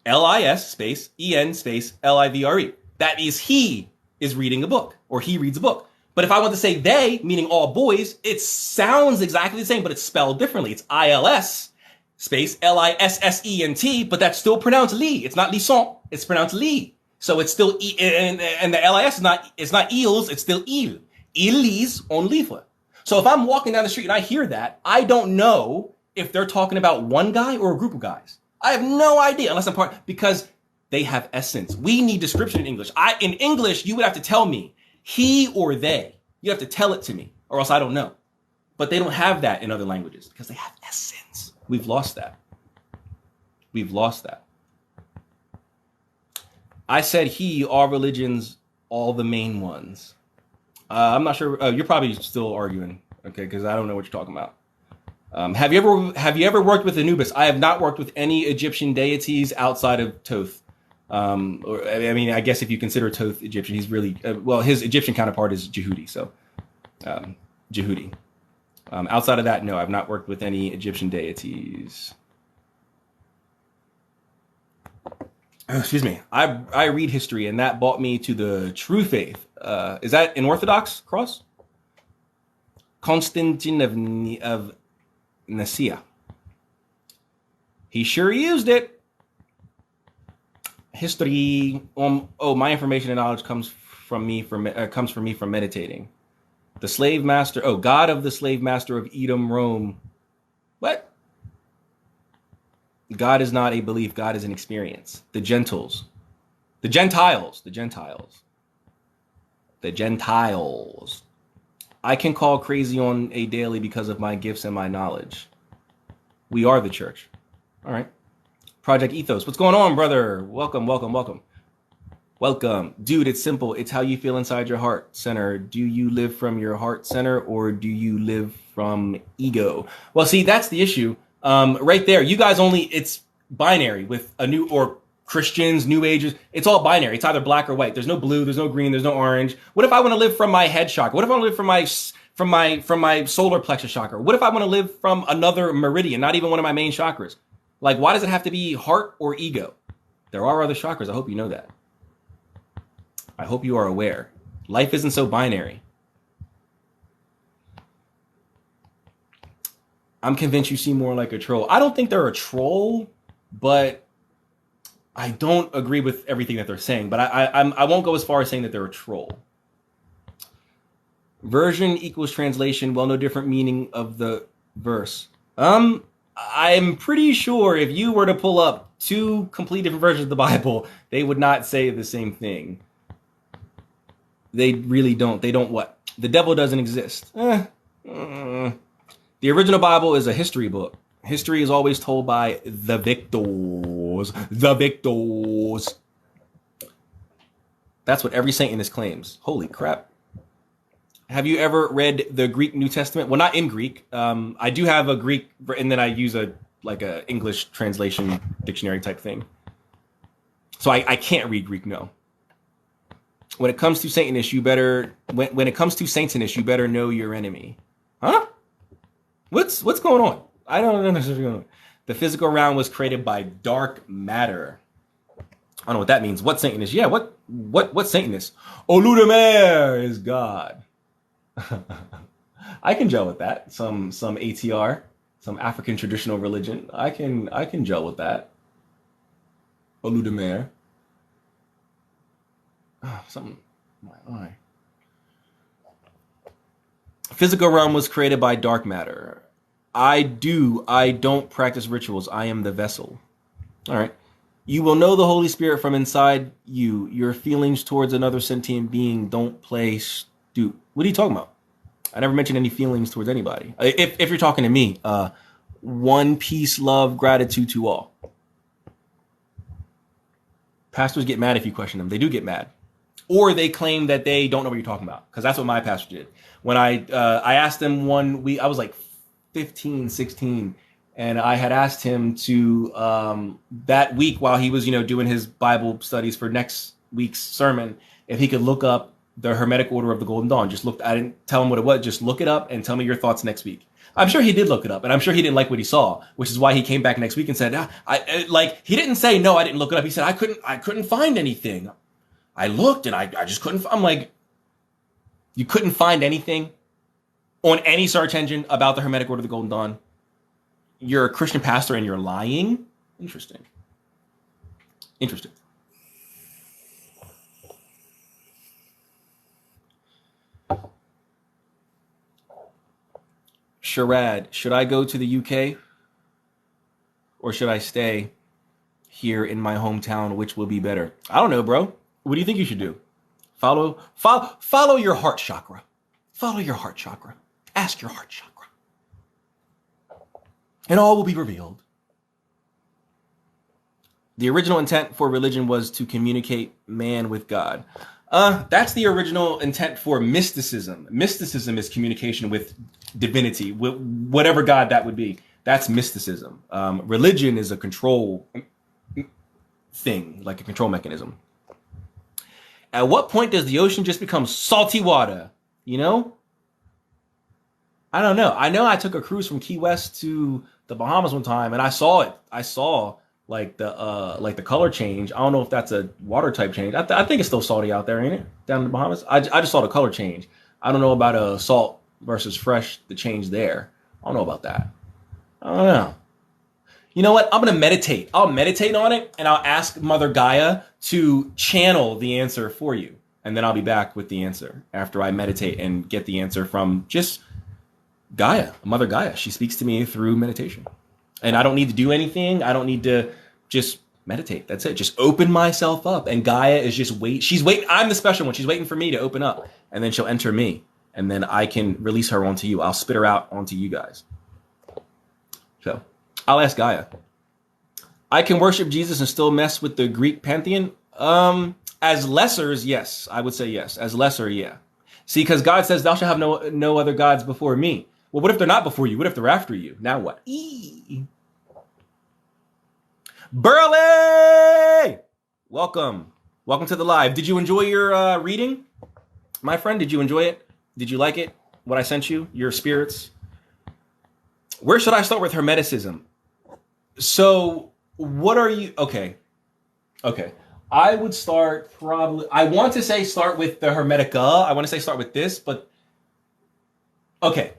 L-I-S space E-N space L-I-V-R-E. That is, he is reading a book, or he reads a book. But if I want to say they, meaning all boys, it sounds exactly the same, but it's spelled differently. It's I-L-S space L-I-S-S-E-N-T, but that's still pronounced li. It's not lisson, it's pronounced li. So it's still, and the L-I-S it's not ils, it's still il. Il lit un livre. So if I'm walking down the street and I hear that, I don't know if they're talking about one guy or a group of guys. I have no idea, unless I'm because they have essence. We need description in English. In English, you would have to tell me he or they. You have to tell it to me, or else I don't know. But they don't have that in other languages because they have essence. We've lost that. We've lost that. I said he, all religions, all the main ones. I'm not sure. You're probably still arguing, okay? Because I don't know what you're talking about. Have you ever worked with Anubis? I have not worked with any Egyptian deities outside of Thoth. I guess if you consider Thoth Egyptian, he's really his Egyptian counterpart is Jehudi. So, Jehudi. Outside of that, no, I've not worked with any Egyptian deities. Excuse me. I read history, and that brought me to the true faith. Is that an Orthodox cross? Constantine of Nicaea. He sure used it. History. My information and knowledge comes from me from meditating. The slave master. God of the slave master of Edom, Rome. What? God is not a belief. God is an experience. The Gentiles. I can call crazy on a daily because of my gifts and my knowledge. We are the church. All right. Project Ethos. What's going on, brother? Welcome. Dude, it's simple. It's how you feel inside your heart center. Do you live from your heart center, or do you live from ego? Well, see, that's the issue. Right there. You guys it's binary with or Christians, New Agers. It's all binary. It's either black or white. There's no blue, there's no green, there's no orange. What if I want to live from my head chakra? What if I want to live from my solar plexus chakra? What if I want to live from another meridian, not even one of my main chakras? Like, why does it have to be heart or ego? There are other chakras. I hope you know that. I hope you are aware. Life isn't so binary. I'm convinced you seem more like a troll. I don't think they're a troll, but I don't agree with everything that they're saying. But I won't go as far as saying that they're a troll. Version equals translation. Well, no different meaning of the verse. I'm pretty sure if you were to pull up two complete different versions of the Bible, they would not say the same thing. They really don't. They don't what? The devil doesn't exist. The original Bible is a history book. History is always told by the victors. The victors. That's what every Satanist claims. Holy crap. Have you ever read the Greek New Testament? Well, not in Greek. I do have a Greek, and then I use a English translation dictionary type thing. So I can't read Greek, no. When it comes to Satanists, you better know your enemy. Huh? What's going on? I don't know what's going on. The physical realm was created by dark matter. I don't know what that means. What Satanist? Yeah, what Satanist? Oludemer is God. I can gel with that. Some ATR, some African traditional religion. I can gel with that. Oludemer. Something. My eye. Physical realm was created by dark matter. I don't practice rituals. I am the vessel. All right. You will know the Holy Spirit from inside you. Your feelings towards another sentient being don't play stupid. What are you talking about? I never mentioned any feelings towards anybody. If you're talking to me, one peace, love, gratitude to all. Pastors get mad if you question them. They do get mad. Or they claim that they don't know what you're talking about. Because that's what my pastor did. When I asked him one week, I was like 15, 16. And I had asked him to, that week while he was, doing his Bible studies for next week's sermon, if he could look up the Hermetic Order of the Golden Dawn. I didn't tell him what it was. Just look it up and tell me your thoughts next week. I'm sure he did look it up, and I'm sure he didn't like what he saw, which is why he came back next week and said, he didn't say, no, I didn't look it up. He said, I couldn't find anything. I looked and I just couldn't. I'm like, you couldn't find anything on any search engine about the Hermetic Order of the Golden Dawn? You're a Christian pastor and you're lying? Interesting. Sharad, should I go to the UK or should I stay here in my hometown? Which will be better? I don't know, bro. What do you think you should do? Follow your heart chakra. Follow your heart chakra. Ask your heart chakra. And all will be revealed. The original intent for religion was to communicate man with God. That's the original intent for mysticism. Mysticism is communication with divinity, whatever God that would be. That's mysticism. Religion is a control thing, like a control mechanism. At what point does the ocean just become salty water? You know? I don't know. I know I took a cruise from Key West to the Bahamas one time, and I saw it. I saw like the color change. I don't know if that's a water type change. I think it's still salty out there, ain't it? Down in the Bahamas. I just saw the color change. I don't know about a salt versus fresh, the change there. I don't know about that. I don't know. You know what? I'm going to meditate. I'll meditate on it, and I'll ask Mother Gaia to channel the answer for you. And then I'll be back with the answer after I meditate and get the answer from just Gaia, Mother Gaia. She speaks to me through meditation. And I don't need to do anything. I don't need to just meditate. That's it. Just open myself up. And Gaia is just She's waiting. I'm the special one. She's waiting for me to open up. And then she'll enter me. And then I can release her onto you. I'll spit her out onto you guys. So I'll ask Gaia. I can worship Jesus and still mess with the Greek pantheon? As lessers, yes. I would say yes. As lesser, yeah. See, because God says, thou shalt have no other gods before me. Well, what if they're not before you? What if they're after you? Now what? Burley! Welcome to the live. Did you enjoy your reading? My friend, did you enjoy it? Did you like it? What I sent you? Your spirits? Where should I start with Hermeticism? So, what are you... Okay. I would start probably... I want to say start with the Hermetica. I want to say start with this, but... Okay.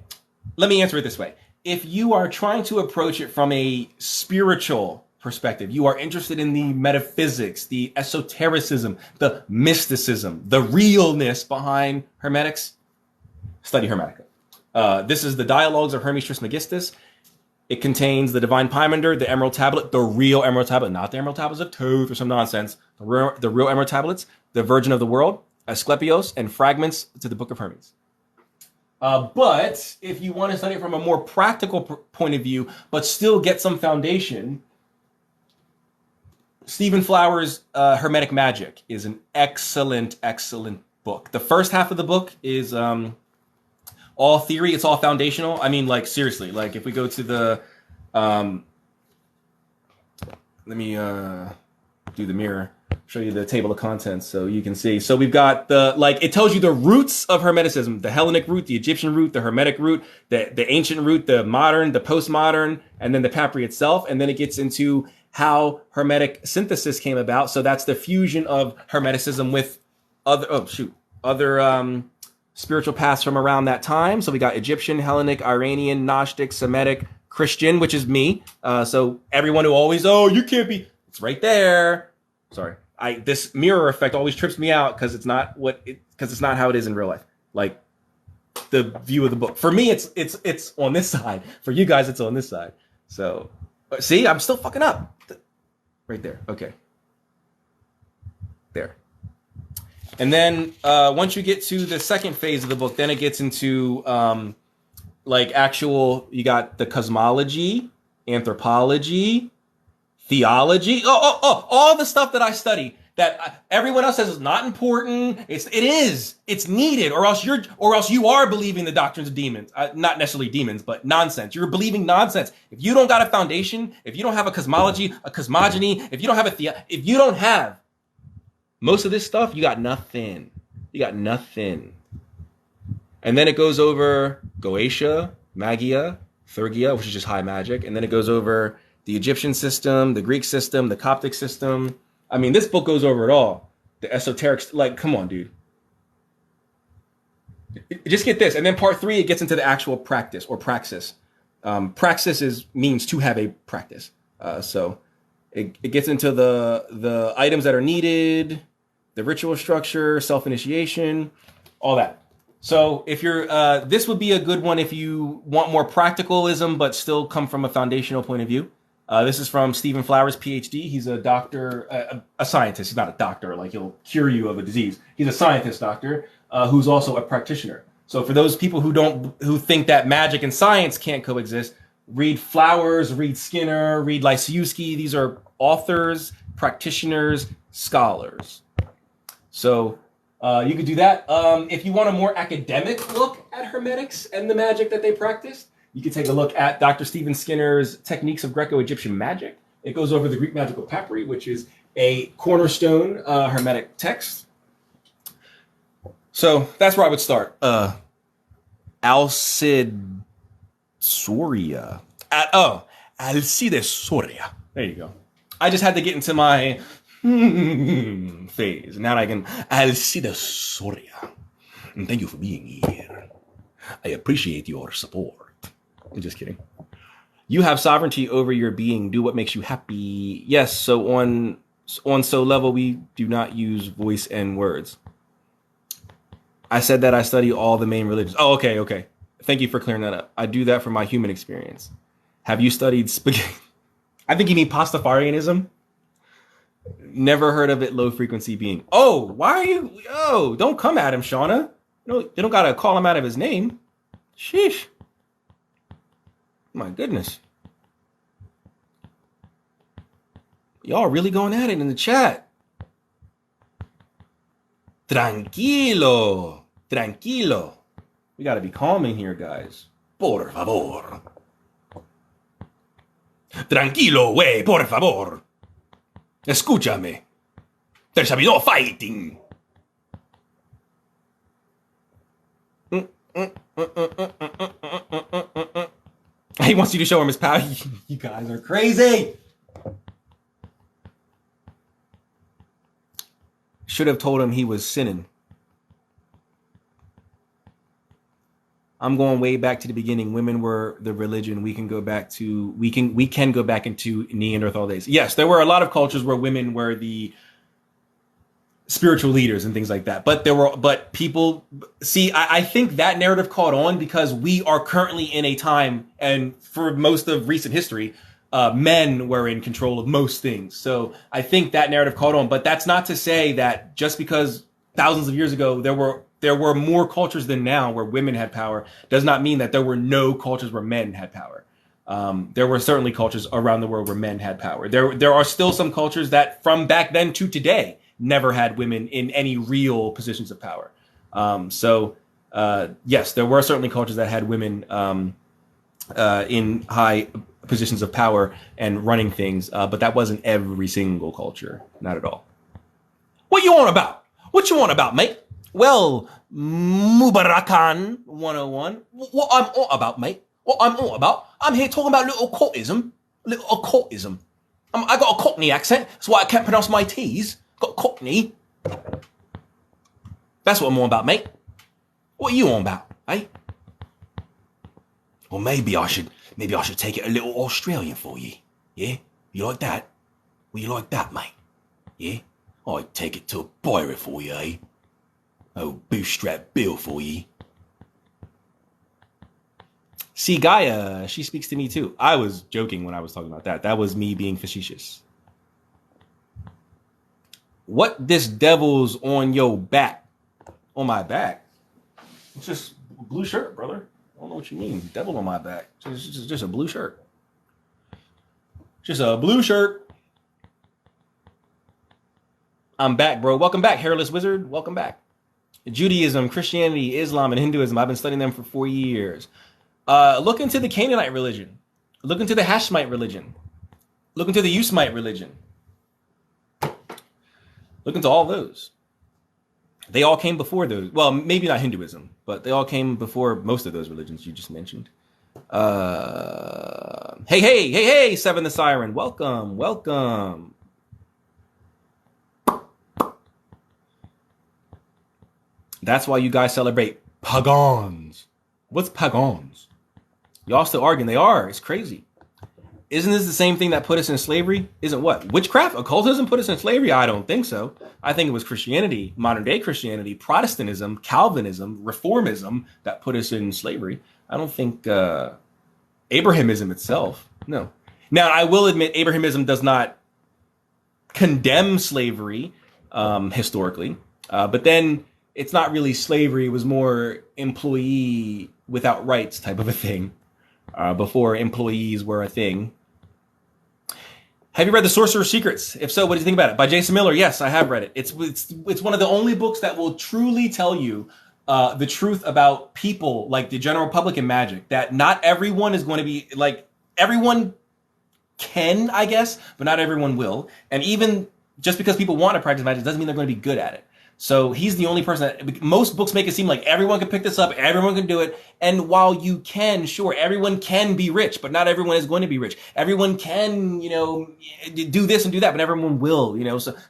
Let me answer it this way. If you are trying to approach it from a spiritual perspective, you are interested in the metaphysics, the esotericism, the mysticism, the realness behind Hermetics, study Hermetica. This is the Dialogues of Hermes Trismegistus. It contains the Divine Pymander, the Emerald Tablet, the real Emerald Tablet, not the Emerald Tablets of Thoth or some nonsense, the real Emerald Tablets, the Virgin of the World, Asclepios, and fragments to the Book of Hermes. But if you want to study it from a more practical point of view, but still get some foundation, Stephen Flower's Hermetic Magic is an excellent book. The first half of the book is all theory. It's all foundational. I mean, like, seriously, like if we go to the, let me do the mirror. Show you the table of contents so you can see. So we've got it tells you the roots of Hermeticism, the Hellenic root, the Egyptian root, the Hermetic root, the ancient root, the modern, the postmodern, and then the Papyri itself. And then it gets into how Hermetic synthesis came about. So that's the fusion of Hermeticism with other spiritual paths from around that time. So we got Egyptian, Hellenic, Iranian, Gnostic, Semitic, Christian, which is me. So everyone who always, you can't be, it's right there. Sorry. This mirror effect always trips me out because it's not how it is in real life. Like the view of the book. For me, it's on this side. For you guys, it's on this side. So see, I'm still fucking up. Right there. Okay. There. And then once you get to the second phase of the book, then it gets into you got the cosmology, anthropology, theology, all the stuff that I study that everyone else says is not important. It is. It's needed, or else you are believing the doctrines of demons. Not necessarily demons, but nonsense. You're believing nonsense. If you don't got a foundation, if you don't have a cosmology, a cosmogony, if you don't have if you don't have most of this stuff, you got nothing. You got nothing. And then it goes over Goetia, Magia, Thurgia, which is just high magic. And then it goes over the Egyptian system, the Greek system, the Coptic system. I mean, this book goes over it all. The esoteric, like, come on, dude. Just get this. And then part 3, it gets into the actual practice or praxis. Praxis means to have a practice. So it gets into the items that are needed, the ritual structure, self-initiation, all that. So if you're, this would be a good one if you want more practicalism, but still come from a foundational point of view. This is from Stephen Flowers, PhD. He's a doctor, a scientist. He's not a doctor, like he'll cure you of a disease. He's a scientist doctor who's also a practitioner. So for those people who think that magic and science can't coexist, read Flowers, read Skinner, read Lysiewski. These are authors, practitioners, scholars. So you could do that. If you want a more academic look at Hermetics and the magic that they practiced, you can take a look at Dr. Stephen Skinner's Techniques of Greco-Egyptian Magic. It goes over the Greek Magical Papyri, which is a cornerstone Hermetic text. So that's where I would start. Alcide Soria. Alcide Soria. There you go. I just had to get into my phase. Now I can Alcide Soria. And thank you for being here. I appreciate your support. I'm just kidding. You have sovereignty over your being. Do what makes you happy. Yes, so on so level, we do not use voice and words. I said that I study all the main religions. Oh, okay. Thank you for clearing that up. I do that for my human experience. Have you studied spaghetti? I think you mean Pastafarianism. Never heard of it. Low frequency being. Oh, why are you? Oh, don't come at him, Shauna. No, you don't gotta call him out of his name. Sheesh. My goodness. Y'all really going at it in the chat. Tranquilo. We got to be calm in here, guys. Por favor. Tranquilo, güey, por favor. Escúchame. There's no fighting. He wants you to show him his power. You guys are crazy. Should have told him he was sinning. I'm going way back to the beginning. Women were the religion. We can go back into Neanderthal days. Yes, there were a lot of cultures where women were the spiritual leaders and things like that. But people see, I think that narrative caught on because we are currently in a time, and for most of recent history, men were in control of most things. So I think that narrative caught on, but that's not to say that just because thousands of years ago there were more cultures than now where women had power does not mean that there were no cultures where men had power. There were certainly cultures around the world where men had power. There are still some cultures that from back then to today never had women in any real positions of power. Yes, there were certainly cultures that had women in high positions of power and running things, but that wasn't every single culture. Not at all. What you on about? What you on about, mate? Well, Mubarakan 101. What I'm on about, mate? What I'm on about? I'm here talking about little occultism. I got a Cockney accent. That's why I can't pronounce my T's. Got Cockney. That's what I'm on about, mate. What are you on about, eh? Or maybe I should take it a little Australian for you. Yeah? You like that? Well, you like that, mate? Yeah? I'd take it to a pirate for you, eh? Oh, bootstrap Bill for you. See, Gaia, she speaks to me too. I was joking when I was talking about that. That was me being facetious. What this devil's on your back? On my back? It's just a blue shirt, brother. I don't know what you mean. Devil on my back. Just a blue shirt. Just a blue shirt. I'm back, bro. Welcome back, Hairless Wizard. Welcome back. Judaism, Christianity, Islam, and Hinduism. I've been studying them for 4 years. Look into the Canaanite religion. Look into the Hashemite religion. Look into the Usemite religion. Look into all those. They all came before those. Well, maybe not Hinduism, but they all came before most of those religions you just mentioned. Hey, Seven the Siren. Welcome. That's why you guys celebrate pagans. What's pagans? Y'all still arguing. They are. It's crazy. Isn't this the same thing that put us in slavery? Isn't what? Witchcraft? Occultism put us in slavery? I don't think so. I think it was Christianity, modern day Christianity, Protestantism, Calvinism, Reformism that put us in slavery. I don't think Abrahamism itself. No. Now, I will admit Abrahamism does not condemn slavery historically. But then it's not really slavery. It was more employee without rights type of a thing before employees were a thing. Have you read The Sorcerer's Secrets? If so, what do you think about it? By Jason Miller. Yes, I have read it. It's one of the only books that will truly tell you the truth about people, like the general public and magic, that not everyone is going to be like, everyone can, I guess, but not everyone will. And even just because people want to practice magic doesn't mean they're going to be good at it. So he's the only person that, most books make it seem like everyone can pick this up, everyone can do it. And while you can, sure, everyone can be rich, but not everyone is going to be rich. Everyone can, do this and do that, but everyone will,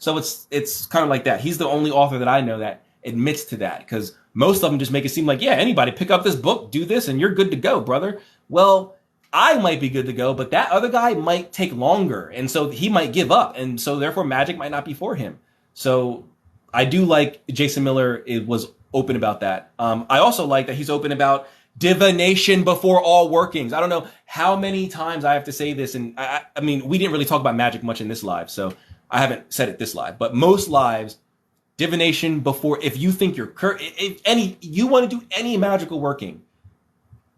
So it's kind of like that. He's the only author that I know that admits to that, because most of them just make it seem like, yeah, anybody pick up this book, do this, and you're good to go, brother. Well, I might be good to go, but that other guy might take longer. And so he might give up. And so therefore magic might not be for him. So I do like Jason Miller was open about that. I also like that he's open about divination before all workings. I don't know how many times I have to say this. And I mean, we didn't really talk about magic much in this live, so I haven't said it this live, but most lives, divination before, if you think you want to do any magical working,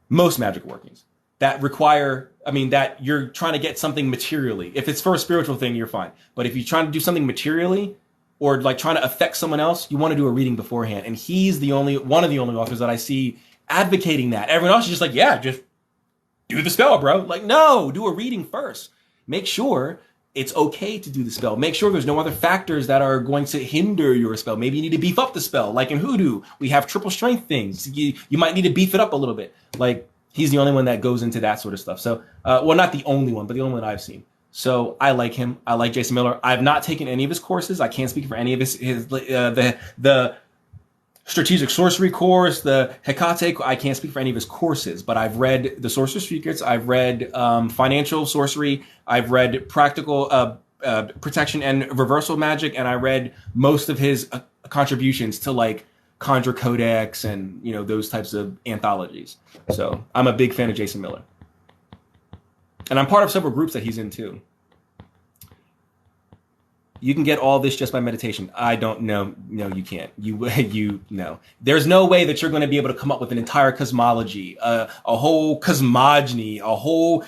most magical workings that require, that you're trying to get something materially. If it's for a spiritual thing, you're fine. But if you're trying to do something materially, or like trying to affect someone else, you want to do a reading beforehand. And he's one of the only authors that I see advocating that. Everyone else is just like, yeah, just do the spell, bro. Like, no, do a reading first. Make sure it's okay to do the spell. Make sure there's no other factors that are going to hinder your spell. Maybe you need to beef up the spell. Like in Hoodoo, we have triple strength things. You might need to beef it up a little bit. Like, he's the only one that goes into that sort of stuff. So, well, not the only one, but the only one I've seen. So I like him. I like Jason Miller. I've not taken any of his courses. I can't speak for any of the strategic sorcery course, the Hecate. I can't speak for any of his courses, but I've read The Sorcerer's Secrets. I've read Financial Sorcery. I've read Practical Protection and Reversal Magic, and I read most of his contributions to like Conjure Codex and those types of anthologies. So I'm a big fan of Jason Miller. And I'm part of several groups that he's in too. You can get all this just by meditation. I don't know. No, you can't. No. There's no way that you're going to be able to come up with an entire cosmology, a whole cosmogony, a whole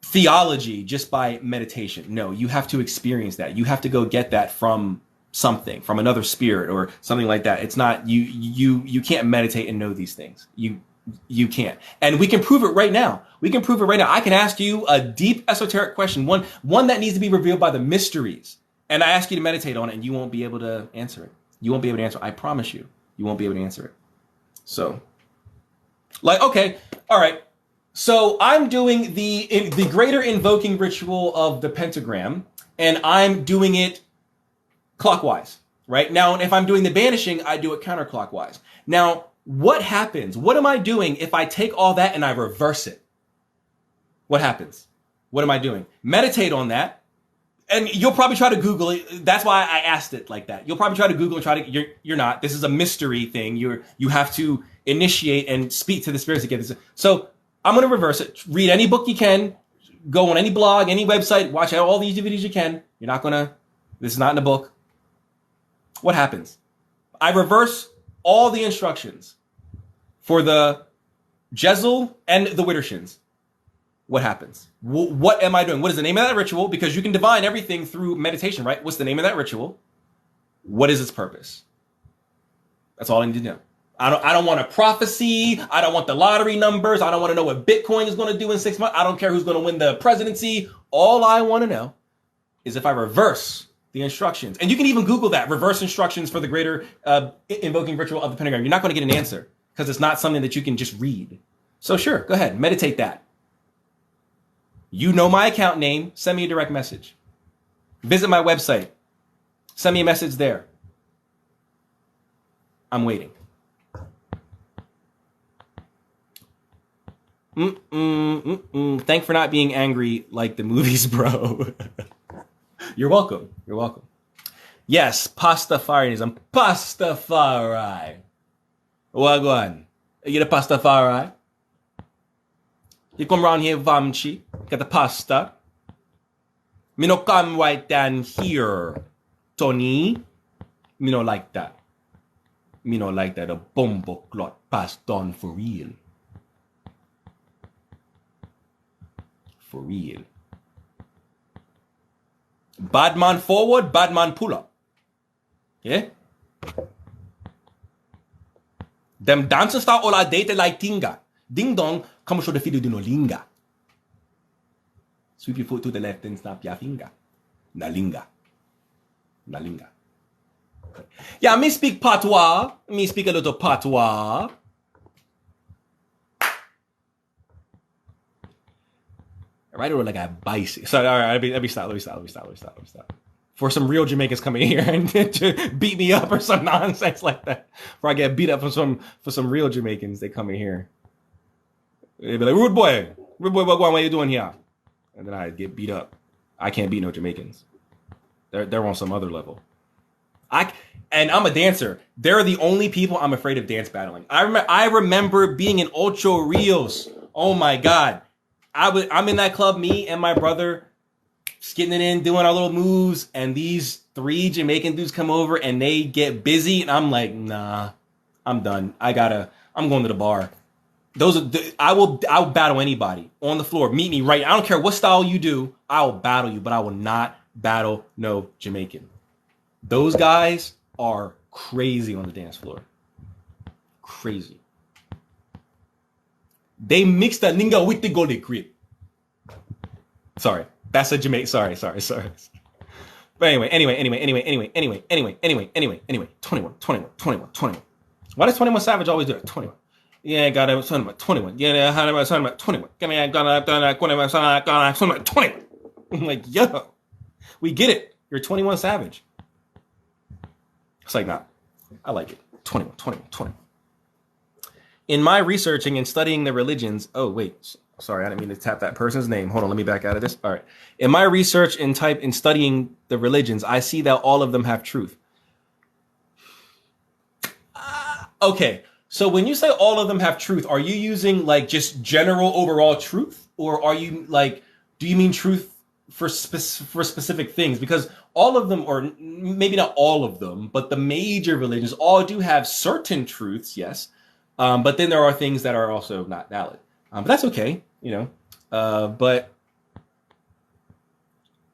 theology just by meditation. No, you have to experience that. You have to go get that from something, from another spirit or something like that. It's not, you can't meditate and know these things. You can't. And we can prove it right now. I can ask you a deep esoteric question, one that needs to be revealed by the mysteries. And I ask you to meditate on it and you won't be able to answer it. I promise you, you won't be able to answer it. So like, okay. All right. So I'm doing the greater invoking ritual of the pentagram, and I'm doing it clockwise, right? Now, if I'm doing the banishing, I do it counterclockwise. Now, what happens? What am I doing if I take all that and I reverse it? What happens? What am I doing? Meditate on that. And you'll probably try to Google it. That's why I asked it like that. You'll probably try to Google and you're not. This is a mystery thing. You have to initiate and speak to the spirits to get this. So I'm going to reverse it. Read any book you can. Go on any blog, any website. Watch all these videos you can. This is not in a book. What happens? I reverse all the instructions for the Jezzel and the Widdershins. What happens? What am I doing? What is the name of that ritual? Because you can divine everything through meditation, right? What's the name of that ritual? What is its purpose? That's all I need to know. I don't want a prophecy. I don't want the lottery numbers. I don't want to know what Bitcoin is going to do in 6 months. I don't care who's going to win the presidency. All I want to know is if I reverse the instructions. And you can even Google that, reverse instructions for the greater invoking ritual of the pentagram. You're not going to get an answer because it's not something that you can just read. So sure, go ahead, meditate that. You know my account name, send me a direct message. Visit my website, send me a message there. I'm waiting. Thank for not being angry like the movies, bro. You're welcome. You're welcome. Yes, Pastafarianism. Pastafari. Wagwan. You the Pastafari? You come around here, Vamchi, get the pasta. Me no come right down here, Tony. Me no like that. Me no like that. A bumbo clot passed on for real. For real. Bad man forward, bad man pull up. Yeah? Them dancers start all our data like tinga. Ding dong, come show the video do no linga. Sweep your foot to the left and snap your finger. Nalinga. Nalinga. Yeah, me speak patois. Me speak a little patois. Right over like a bicycle. Sorry, all right, let me stop. For some real Jamaicans coming here and to beat me up or some nonsense like that. Before I get beat up for some real Jamaicans, they come in here. They be like, rude boy, what are you doing here? And then I get beat up. I can't beat no Jamaicans. They're on some other level. And I'm a dancer. They're the only people I'm afraid of dance battling. I remember being in Ocho Rios. Oh my God. I'm in that club, me and my brother, getting it in, doing our little moves, and these 3 Jamaican dudes come over and they get busy, and I'm like, nah, I'm done. I'm going to the bar. I'll battle anybody on the floor. Meet me right. I don't care what style you do. I'll battle you, but I will not battle no Jamaican. Those guys are crazy on the dance floor. Crazy. They mix the ninga with the golden grip. Sorry, that's a Jamaican. Sorry. But anyway. 21. Why does 21 Savage always do it? 21. Yeah, got it. 21. Yeah, how about 21? Give me, I got 21. I'm like, yo, we get it. You're 21 Savage. It's like, nah, I like it. 21. In my researching and studying the religions, oh wait, sorry, I didn't mean to tap that person's name. Hold on, let me back out of this. All right. In my research and studying the religions, I see that all of them have truth. Okay, so when you say all of them have truth, are you using like just general overall truth, or are you like, do you mean truth for specific things? Because all of them, or maybe not all of them, but the major religions all do have certain truths, yes. But then there are things that are also not valid. But that's okay, you know. But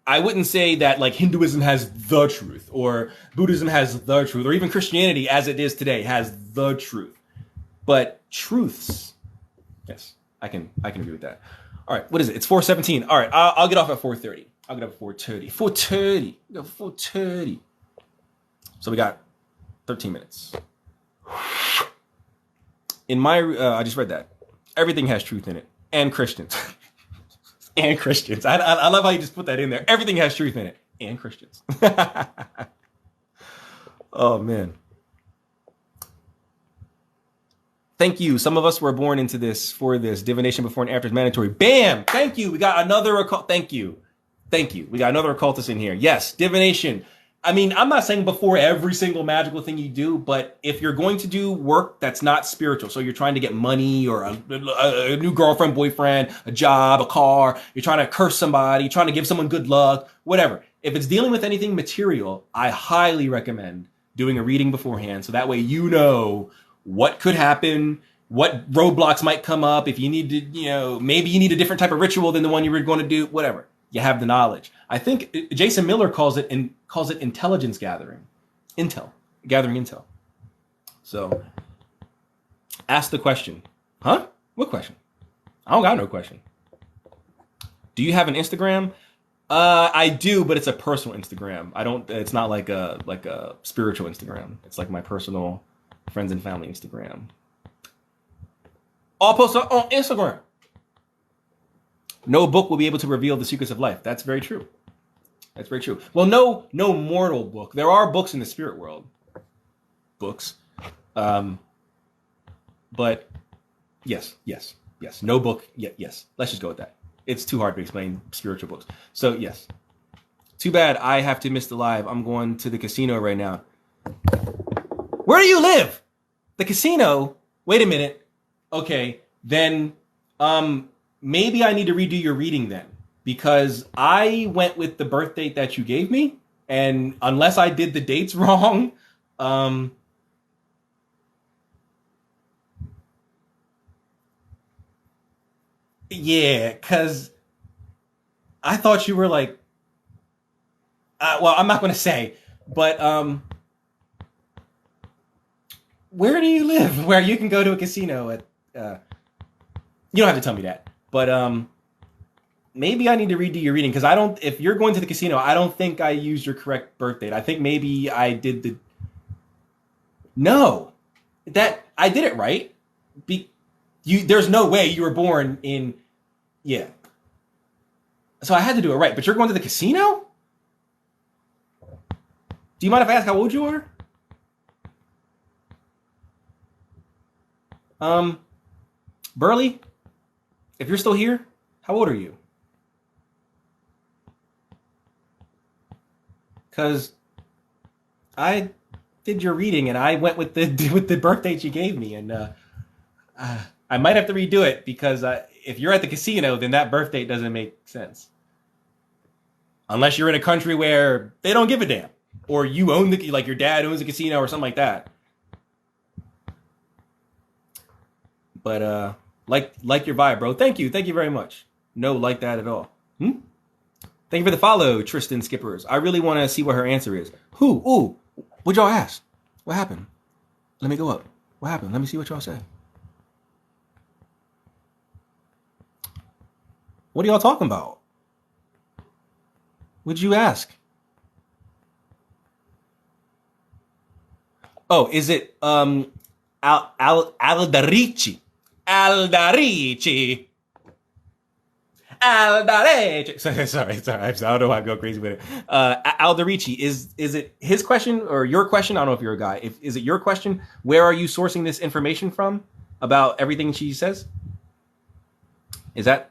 I wouldn't say that like Hinduism has the truth, or Buddhism has the truth, or even Christianity as it is today has the truth. But truths, yes, I can agree with that. All right, what is it? It's 4:17. All right, I'll get off at 4:30. I'll get off at 4:30. 4:30. So we got 13 minutes. In my, I just read that. Everything has truth in it. And Christians. And Christians. I love how you just put that in there. Everything has truth in it. And Christians. Oh, man. Thank you. Some of us were born into this, for this. Divination before and after is mandatory. Bam! Thank you. We got another occult. Thank you. We got another occultist in here. Yes, divination. I mean, I'm not saying before every single magical thing you do, but if you're going to do work that's not spiritual, so you're trying to get money or a new girlfriend, boyfriend, a job, a car, you're trying to curse somebody, trying to give someone good luck, whatever. If it's dealing with anything material, I highly recommend doing a reading beforehand. So that way you know what could happen, what roadblocks might come up. If you need to, you know, maybe you need a different type of ritual than the one you were going to do, whatever. You have the knowledge. I think Jason Miller calls it intelligence gathering. Gathering intel. So ask the question. Huh? What question? I don't got no question. Do you have an Instagram? I do, but it's a personal Instagram. I don't. It's not like a spiritual Instagram. It's like my personal friends and family Instagram. All posts on Instagram. No book will be able to reveal the secrets of life. That's very true. That's very true. Well, no mortal book. There are books in the spirit world. Books. But yes. No book. Yes. Let's just go with that. It's too hard to explain spiritual books. So yes. Too bad I have to miss the live. I'm going to the casino right now. Where do you live? The casino? Wait a minute. Okay, then maybe I need to redo your reading then. Because I went with the birth date that you gave me. And unless I did the dates wrong, yeah, because I thought you were like, well, I'm not going to say, but where do you live? Where you can go to a casino at, you don't have to tell me that, but maybe I need to redo your reading because if you're going to the casino, I don't think I used your correct birth date. I think maybe I did no, that I did it right. There's no way you were born in, yeah. So I had to do it right, but you're going to the casino? Do you mind if I ask how old you are? Burley, if you're still here, how old are you? Because I did your reading and I went with the birth date you gave me, and I might have to redo it because if you're at the casino, then that birth date doesn't make sense. Unless you're in a country where they don't give a damn, or you own like your dad owns a casino or something like that. But like your vibe, bro. Thank you very much. No, like that at all. Thank you for the follow, Tristan Skippers. I really want to see what her answer is. Who? Ooh, what'd y'all ask? What happened? Let me go up. What happened? Let me see what y'all said. What are y'all talking about? What'd you ask? Oh, is it Aldarici? Aldarici. Sorry. I don't know why I go crazy with it. Aldarici, is it his question or your question? I don't know if you're a guy. Is it your question? Where are you sourcing this information from about everything she says? Is that?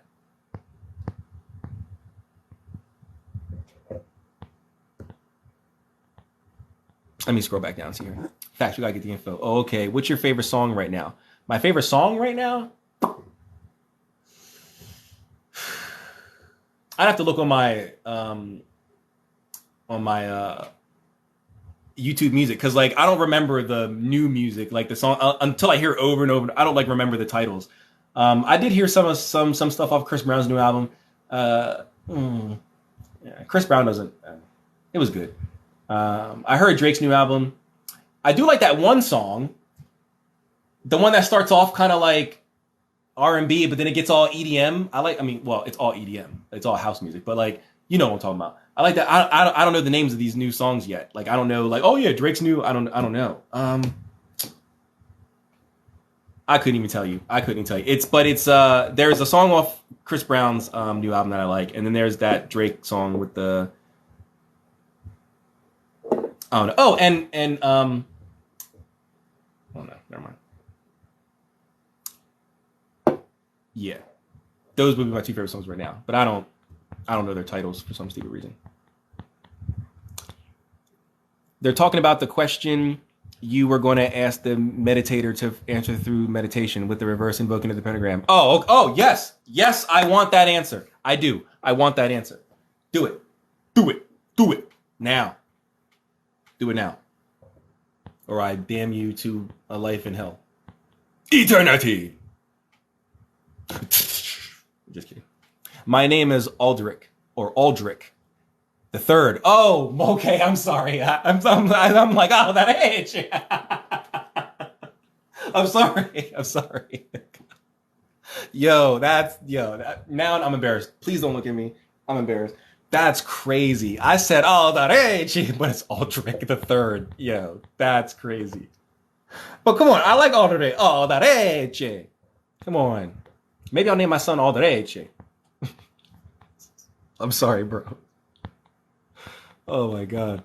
Let me scroll back down to here. Facts, we gotta get the info. Oh, okay, what's your favorite song right now? My favorite song right now? I'd have to look on my YouTube music because like I don't remember the new music, like the song until I hear it over and over. I don't like remember the titles. I did hear some stuff off Chris Brown's new album. Yeah, Chris Brown doesn't. It was good. I heard Drake's new album. I do like that one song, the one that starts off kind of like R&B, but then it gets all EDM. It's all EDM. It's all house music, but like, you know what I'm talking about. I like that. I don't know the names of these new songs yet. Like, I don't know, like, oh yeah, Drake's new. I don't know. I couldn't even tell you. There's a song off Chris Brown's new album that I like, and then there's that Drake song with the. I don't know. Oh, and oh no, never mind. Yeah, those would be my two favorite songs right now, but I don't know their titles for some stupid reason. They're talking about the question you were going to ask the meditator to answer through meditation with the reverse invoking of the pentagram. Oh, yes, I want that answer. I do. I want that answer. Do it now. Do it now, or I damn you to a life in hell. Eternity. Just kidding. My name is Aldrich the third. Oh, okay. I'm sorry. I'm like, oh, that age. I'm sorry. Now I'm embarrassed. Please don't look at me. I'm embarrassed. That's crazy. I said all that age, but it's Aldrich the third. Yo, that's crazy. But come on, I like Aldrich. All that age. Come on. Maybe I'll name my son Aldrich. I'm sorry, bro. Oh my god.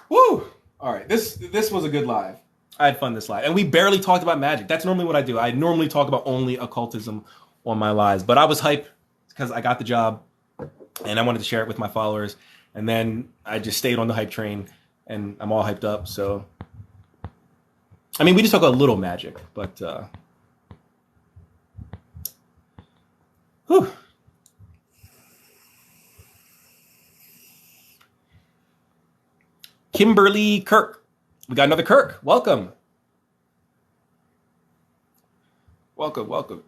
Woo! All right, this was a good live. I had fun this live, and we barely talked about magic. That's normally what I do. I normally talk about only occultism on my lives, but I was hyped because I got the job, and I wanted to share it with my followers. And then I just stayed on the hype train, and I'm all hyped up. So, I mean, we just talk about a little magic, but whew. Kimberly Kirk. We got another Kirk. Welcome. Welcome.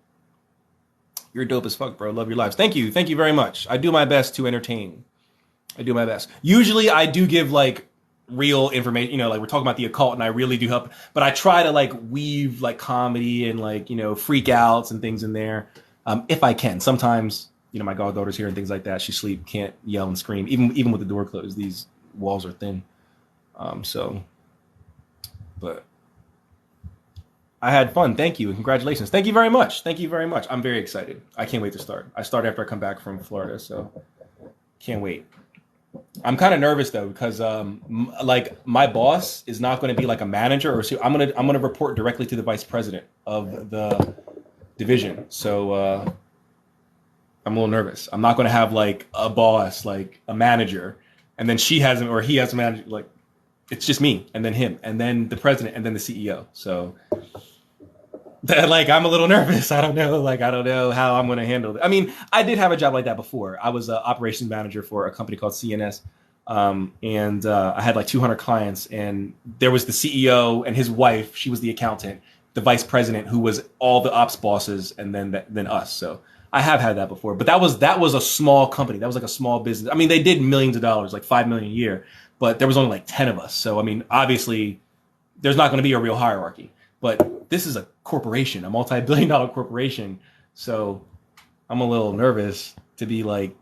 You're dope as fuck, bro. Love your lives. Thank you. Thank you very much. I do my best to entertain. I do my best. Usually I do give like real information, you know, like we're talking about the occult and I really do help, but I try to like weave like comedy and like, you know, freak outs and things in there. If I can. Sometimes, you know, my goddaughter's here and things like that. She sleep, can't yell and scream. Even with the door closed, these walls are thin. But I had fun. Thank you and congratulations. Thank you very much. Thank you very much. I'm very excited. I can't wait to start. I start after I come back from Florida, so can't wait. I'm kind of nervous though because like my boss is not going to be like a manager or I'm gonna report directly to the vice president of the division. So I'm a little nervous. I'm not going to have like a boss, like a manager, and then she has him or he has a manager. Like it's just me and then him and then the president and then the CEO. So like I'm a little nervous. I don't know how I'm going to handle it. I mean, I did have a job like that before. I was an operations manager for a company called CNS. And I had like 200 clients and there was the CEO and his wife. She was the accountant, the vice president who was all the ops bosses and then us. So I have had that before, but that was a small company. That was like a small business. I mean, they did millions of dollars, like 5 million a year, but there was only like 10 of us. So, I mean, obviously there's not going to be a real hierarchy, but this is a corporation, a multi-billion-dollar corporation. So I'm a little nervous to be like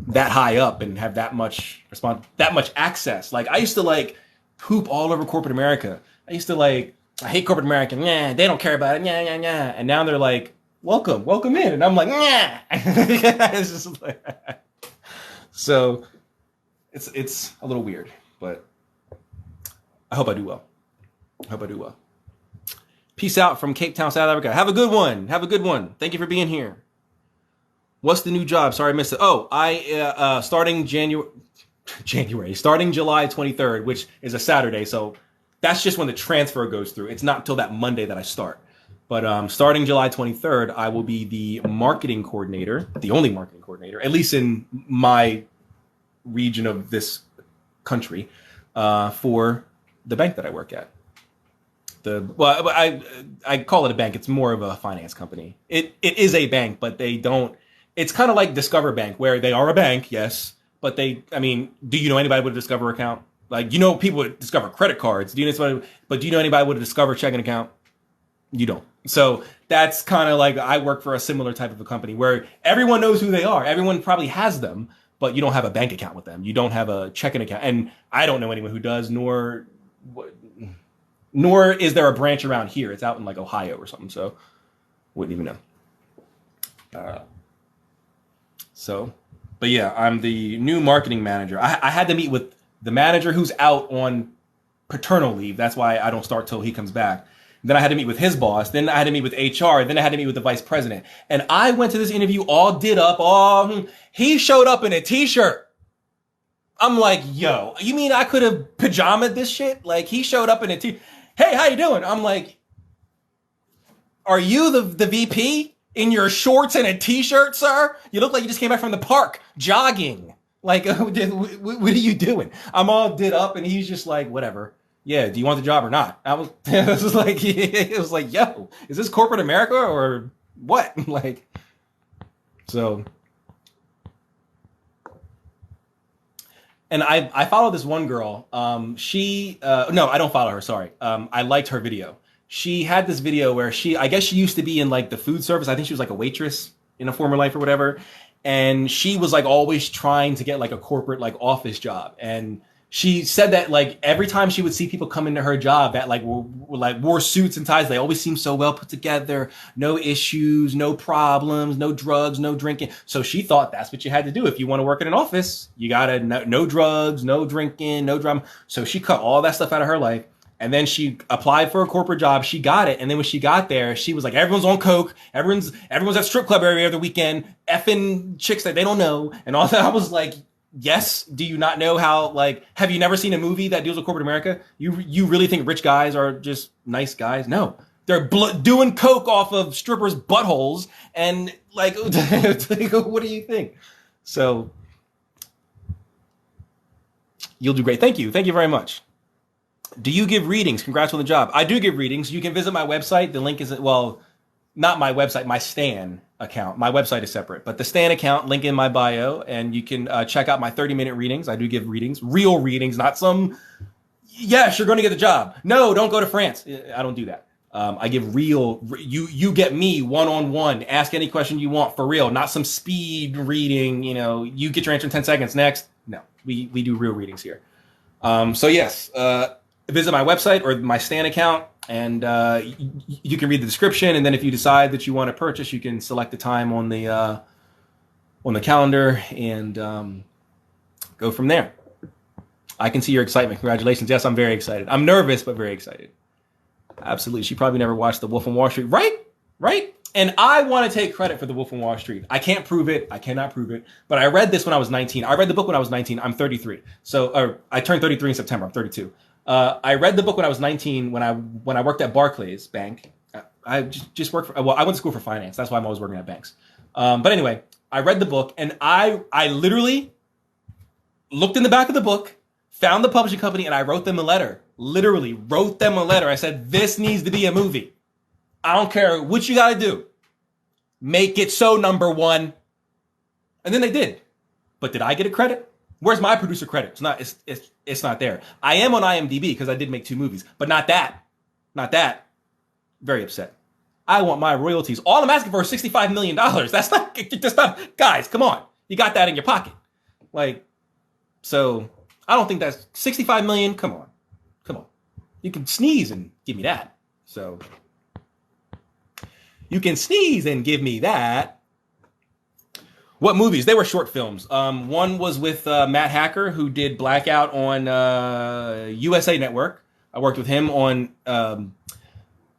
that high up and have that much access. Like I used to like poop all over corporate America. I used to like, I hate corporate America. Nah, they don't care about it. Nah. And now they're like, welcome in. And I'm like, nah. It's just like, so it's a little weird, but I hope I do well. Peace out from Cape Town, South Africa. Have a good one. Thank you for being here. What's the new job? Sorry, I missed it. Oh, I starting July 23rd, which is a Saturday. So that's just when the transfer goes through. It's not until that Monday that I start. But starting July 23rd, I will be the marketing coordinator, the only marketing coordinator, at least in my region of this country, for the bank that I work at. I call it a bank. It's more of a finance company. It is a bank, but they don't. It's kind of like Discover Bank, where they are a bank, yes, but do you know anybody with a Discover account? Like, you know people with Discover credit cards. Do you know anybody with a Discover checking account? You don't. So that's kind of like I work for a similar type of a company where everyone knows who they are. Everyone probably has them, but you don't have a bank account with them. You don't have a checking account. And I don't know anyone who does, nor is there a branch around here. It's out in like Ohio or something, so wouldn't even know. But yeah, I'm the new marketing manager. I had to meet with the manager who's out on paternal leave. That's why I don't start till he comes back. Then I had to meet with his boss. Then I had to meet with HR. Then I had to meet with the vice president. And I went to this interview all did up. He showed up in a t-shirt. I'm like, yo, you mean I could have pajamaed this shit? Like he showed up in a t-shirt. Hey, how you doing? I'm like, are you the VP in your shorts and a t-shirt, sir? You look like you just came back from the park jogging. Like, what are you doing? I'm all did up and he's just like, whatever. Yeah, do you want the job or not? It was like, yo, is this corporate America or what? Like, so. And I follow this one girl. No, I don't follow her. Sorry. I liked her video. She had this video where I guess she used to be in like the food service. I think she was like a waitress in a former life or whatever. And she was like always trying to get like a corporate like office job. And she said that like every time she would see people come into her job that like wore suits and ties, they always seemed so well put together, no issues, no problems, no drugs, no drinking. So she thought that's what you had to do. If you want to work in an office, you gotta no drugs, no drinking, no drama. So she cut all that stuff out of her life. And then she applied for a corporate job. She got it. And then when she got there, she was like, everyone's on coke. Everyone's at strip club every other weekend. Effing chicks that they don't know. And all that. I was like, yes. Do you not know how, like, have you never seen a movie that deals with corporate America? You really think rich guys are just nice guys? No. They're doing coke off of strippers' buttholes. And like, what do you think? So you'll do great. Thank you. Thank you very much. Do you give readings? Congrats on the job. I do give readings. You can visit my website. The link is, well, not my website, my Stan account. My website is separate, but the Stan account, link in my bio, and you can check out my 30-minute readings. I do give readings, real readings, not some, yes, you're going to get the job. No, don't go to France. I don't do that. I give real, you get me one-on-one, ask any question you want for real, not some speed reading, you get your answer in 10 seconds, next. No, we do real readings here. So yes, visit my website or my Stan account, and you can read the description. And then if you decide that you want to purchase, you can select the time on the calendar and go from there. I can see your excitement. Congratulations. Yes, I'm very excited. I'm nervous, but very excited. Absolutely. She probably never watched The Wolf of Wall Street. Right? And I want to take credit for The Wolf of Wall Street. I can't prove it. I cannot prove it. But I read this when I was 19. I read the book when I was 19. I'm 33. So I turned 33 in September. I'm 32. I read the book when I was 19 when I worked at Barclays Bank. I just worked for, I went to school for finance. That's why I'm always working at banks. But anyway, I read the book and I literally looked in the back of the book, found the publishing company, and I wrote them a letter. Literally wrote them a letter. I said, this needs to be a movie. I don't care what you got to do. Make it so, number one. And then they did. But did I get a credit? Where's my producer credit? It's not there. I am on IMDb because I did make 2 movies, but not that. Not that. Very upset. I want my royalties. All I'm asking for is $65 million. That's not, guys, come on. You got that in your pocket. So I don't think that's 65 million. Come on. You can sneeze and give me that. So you can sneeze and give me that. What movies? They were short films. One was with Matt Hacker, who did Blackout on USA Network. I worked with him on.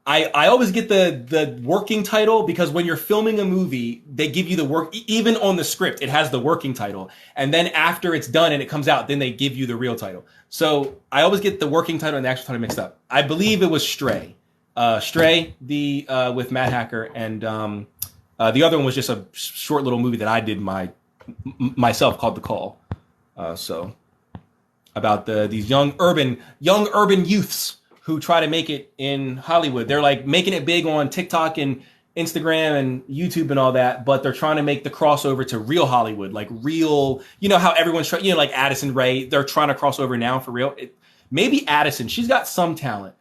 I always get the working title because when you're filming a movie, they give you the work. Even on the script, it has the working title, and then after it's done and it comes out, then they give you the real title. So I always get the working title and the actual title mixed up. I believe it was Stray. With Matt Hacker, and the other one was just a short little movie that I did myself called The Call. So about these young urban youths who try to make it in Hollywood. They're like making it big on TikTok and Instagram and YouTube and all that, but they're trying to make the crossover to real Hollywood, like real, how everyone's trying, like Addison Rae, they're trying to cross over now for real. Maybe Addison, she's got some talent.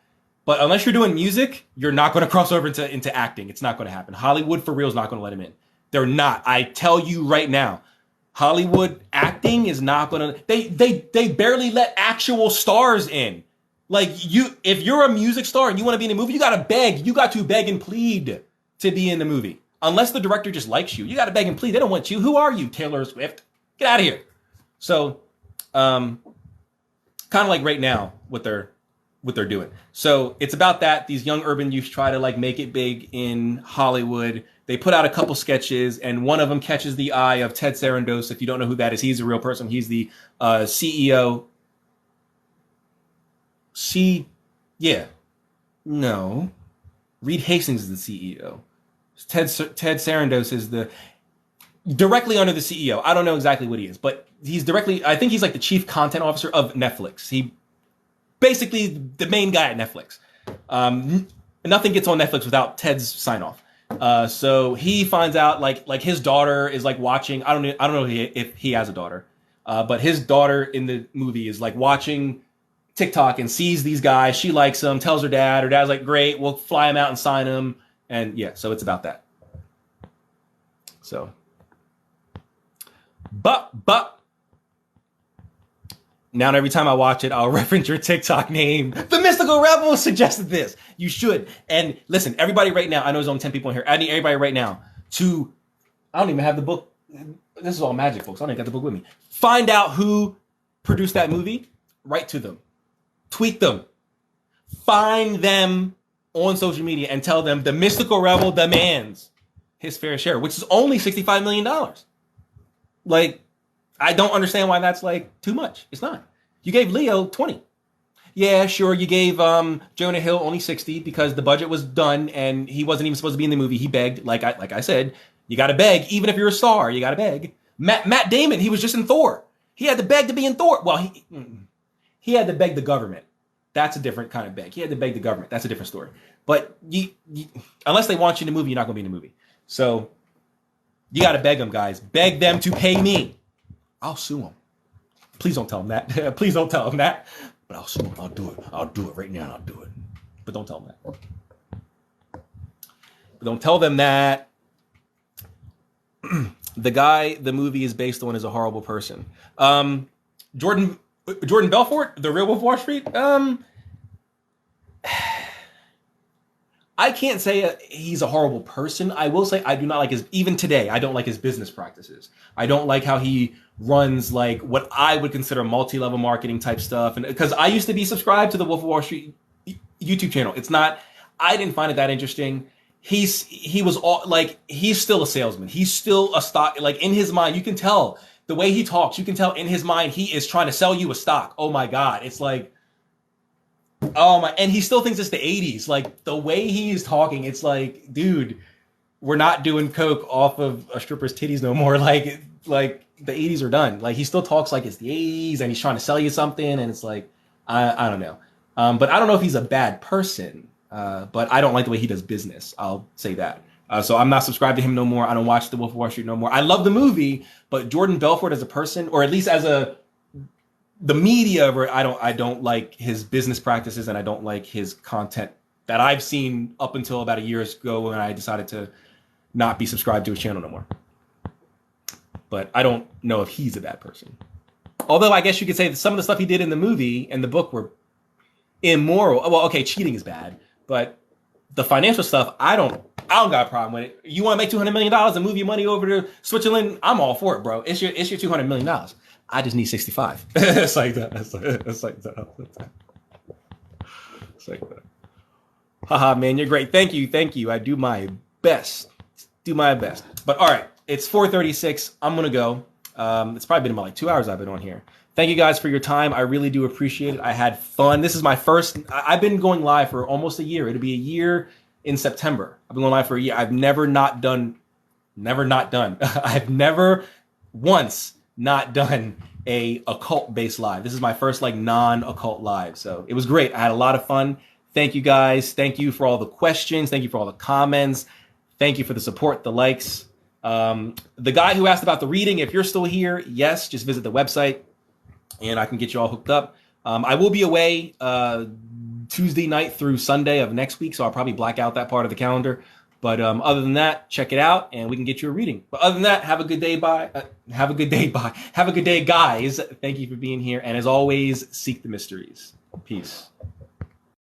But unless you're doing music, you're not going to cross over into acting. It's not going to happen. Hollywood for real is not going to let him in. They're not. I tell you right now, Hollywood acting is not going to. They barely let actual stars in. Like if you're a music star and you want to be in a movie, you got to beg. You got to beg and plead to be in the movie. Unless the director just likes you, you got to beg and plead. They don't want you. Who are you, Taylor Swift? Get out of here. So, kind of like right now, what they're doing. So it's about that. These young urban youths try to like make it big in Hollywood. They put out a couple sketches, and one of them catches the eye of Ted Sarandos. If you don't know who that is, he's a real person. He's the CEO. No. Reed Hastings is the CEO. Ted Sarandos is the directly under the CEO. I don't know exactly what he is, but he's directly. I think he's like the chief content officer of Netflix. He basically the main guy at Netflix. Nothing gets on Netflix without Ted's sign off. So he finds out like his daughter is like watching. I don't know if he has a daughter, but his daughter in the movie is like watching TikTok and sees these guys. She likes them. Tells her dad. Her dad's like, "Great, we'll fly him out and sign him." And yeah, so it's about that. So, but now every time I watch it, I'll reference your TikTok name. The Mystical Rebel suggested this. You should. And listen, everybody right now, I know there's only 10 people in here. I need everybody right now to, I don't even have the book. This is all magic, folks. I don't even got the book with me. Find out who produced that movie. Write to them. Tweet them. Find them on social media and tell them the Mystical Rebel demands his fair share, which is only $65 million. Like, I don't understand why that's like too much. It's not. You gave Leo 20. Yeah, sure. You gave Jonah Hill only 60 because the budget was done and he wasn't even supposed to be in the movie. He begged. Like I said, you got to beg. Even if you're a star, you got to beg. Matt Damon, he was just in Thor. He had to beg to be in Thor. Well, he had to beg the government. That's a different kind of beg. He had to beg the government. That's a different story. But you unless they want you in the movie, you're not going to be in the movie. So you got to beg them, guys. Beg them to pay me. I'll sue them. Please don't tell them that. Please don't tell them that. But I'll sue them. I'll do it. I'll do it right now. I'll do it. But don't tell them that. But don't tell them that. The guy the movie is based on is a horrible person. Jordan Belfort, the Real Wolf of Wall Street. I can't say he's a horrible person. I will say I do not like even today, I don't like his business practices. I don't like how he runs like what I would consider multi-level marketing type stuff. And because I used to be subscribed to the Wolf of Wall Street YouTube channel. I didn't find it that interesting. He's still a salesman. He's still a stock, like in his mind, you can tell the way he talks, you can tell in his mind, he is trying to sell you a stock. Oh my God. It's like, oh my, and he still thinks it's the 80s. Like the way he is talking, it's like, dude, we're not doing coke off of a stripper's titties no more. Like the 80s are done. Like he still talks like it's the 80s and he's trying to sell you something. And it's like, I don't know. But I don't know if he's a bad person. But I don't like the way he does business. I'll say that. So I'm not subscribed to him no more. I don't watch The Wolf of Wall Street no more. I love the movie, but Jordan Belfort as a person, or at least as the media, I don't like his business practices and I don't like his content that I've seen up until about a year ago when I decided to not be subscribed to his channel no more. But I don't know if he's a bad person. Although I guess you could say that some of the stuff he did in the movie and the book were immoral. Well, okay, cheating is bad, but the financial stuff, I don't got a problem with it. You want to make $200 million and move your money over to Switzerland? I'm all for it, bro. It's your $200 million. I just need 65. It's like that. It's like that. It's like that. Haha, man, you're great. Thank you. I do my best. But all right, it's 4:36. I'm gonna go. It's probably been about like 2 hours I've been on here. Thank you guys for your time. I really do appreciate it. I had fun. This is my first. I've been going live for almost a year. It'll be a year in September. I've been going live for a year. I've never not done. I've never once not done a occult-based live. This is my first like non-occult live. So it was great. I had a lot of fun. Thank you guys. Thank you for all the questions. Thank you for all the comments. Thank you for the support, the likes. The guy who asked about the reading, if you're still here, yes, just visit the website and I can get you all hooked up. I will be away Tuesday night through Sunday of next week, so I'll probably black out that part of the calendar. But other than that, check it out and we can get you a reading. But other than that, have a good day. Have a good day, guys. Thank you for being here. And as always, seek the mysteries. Peace.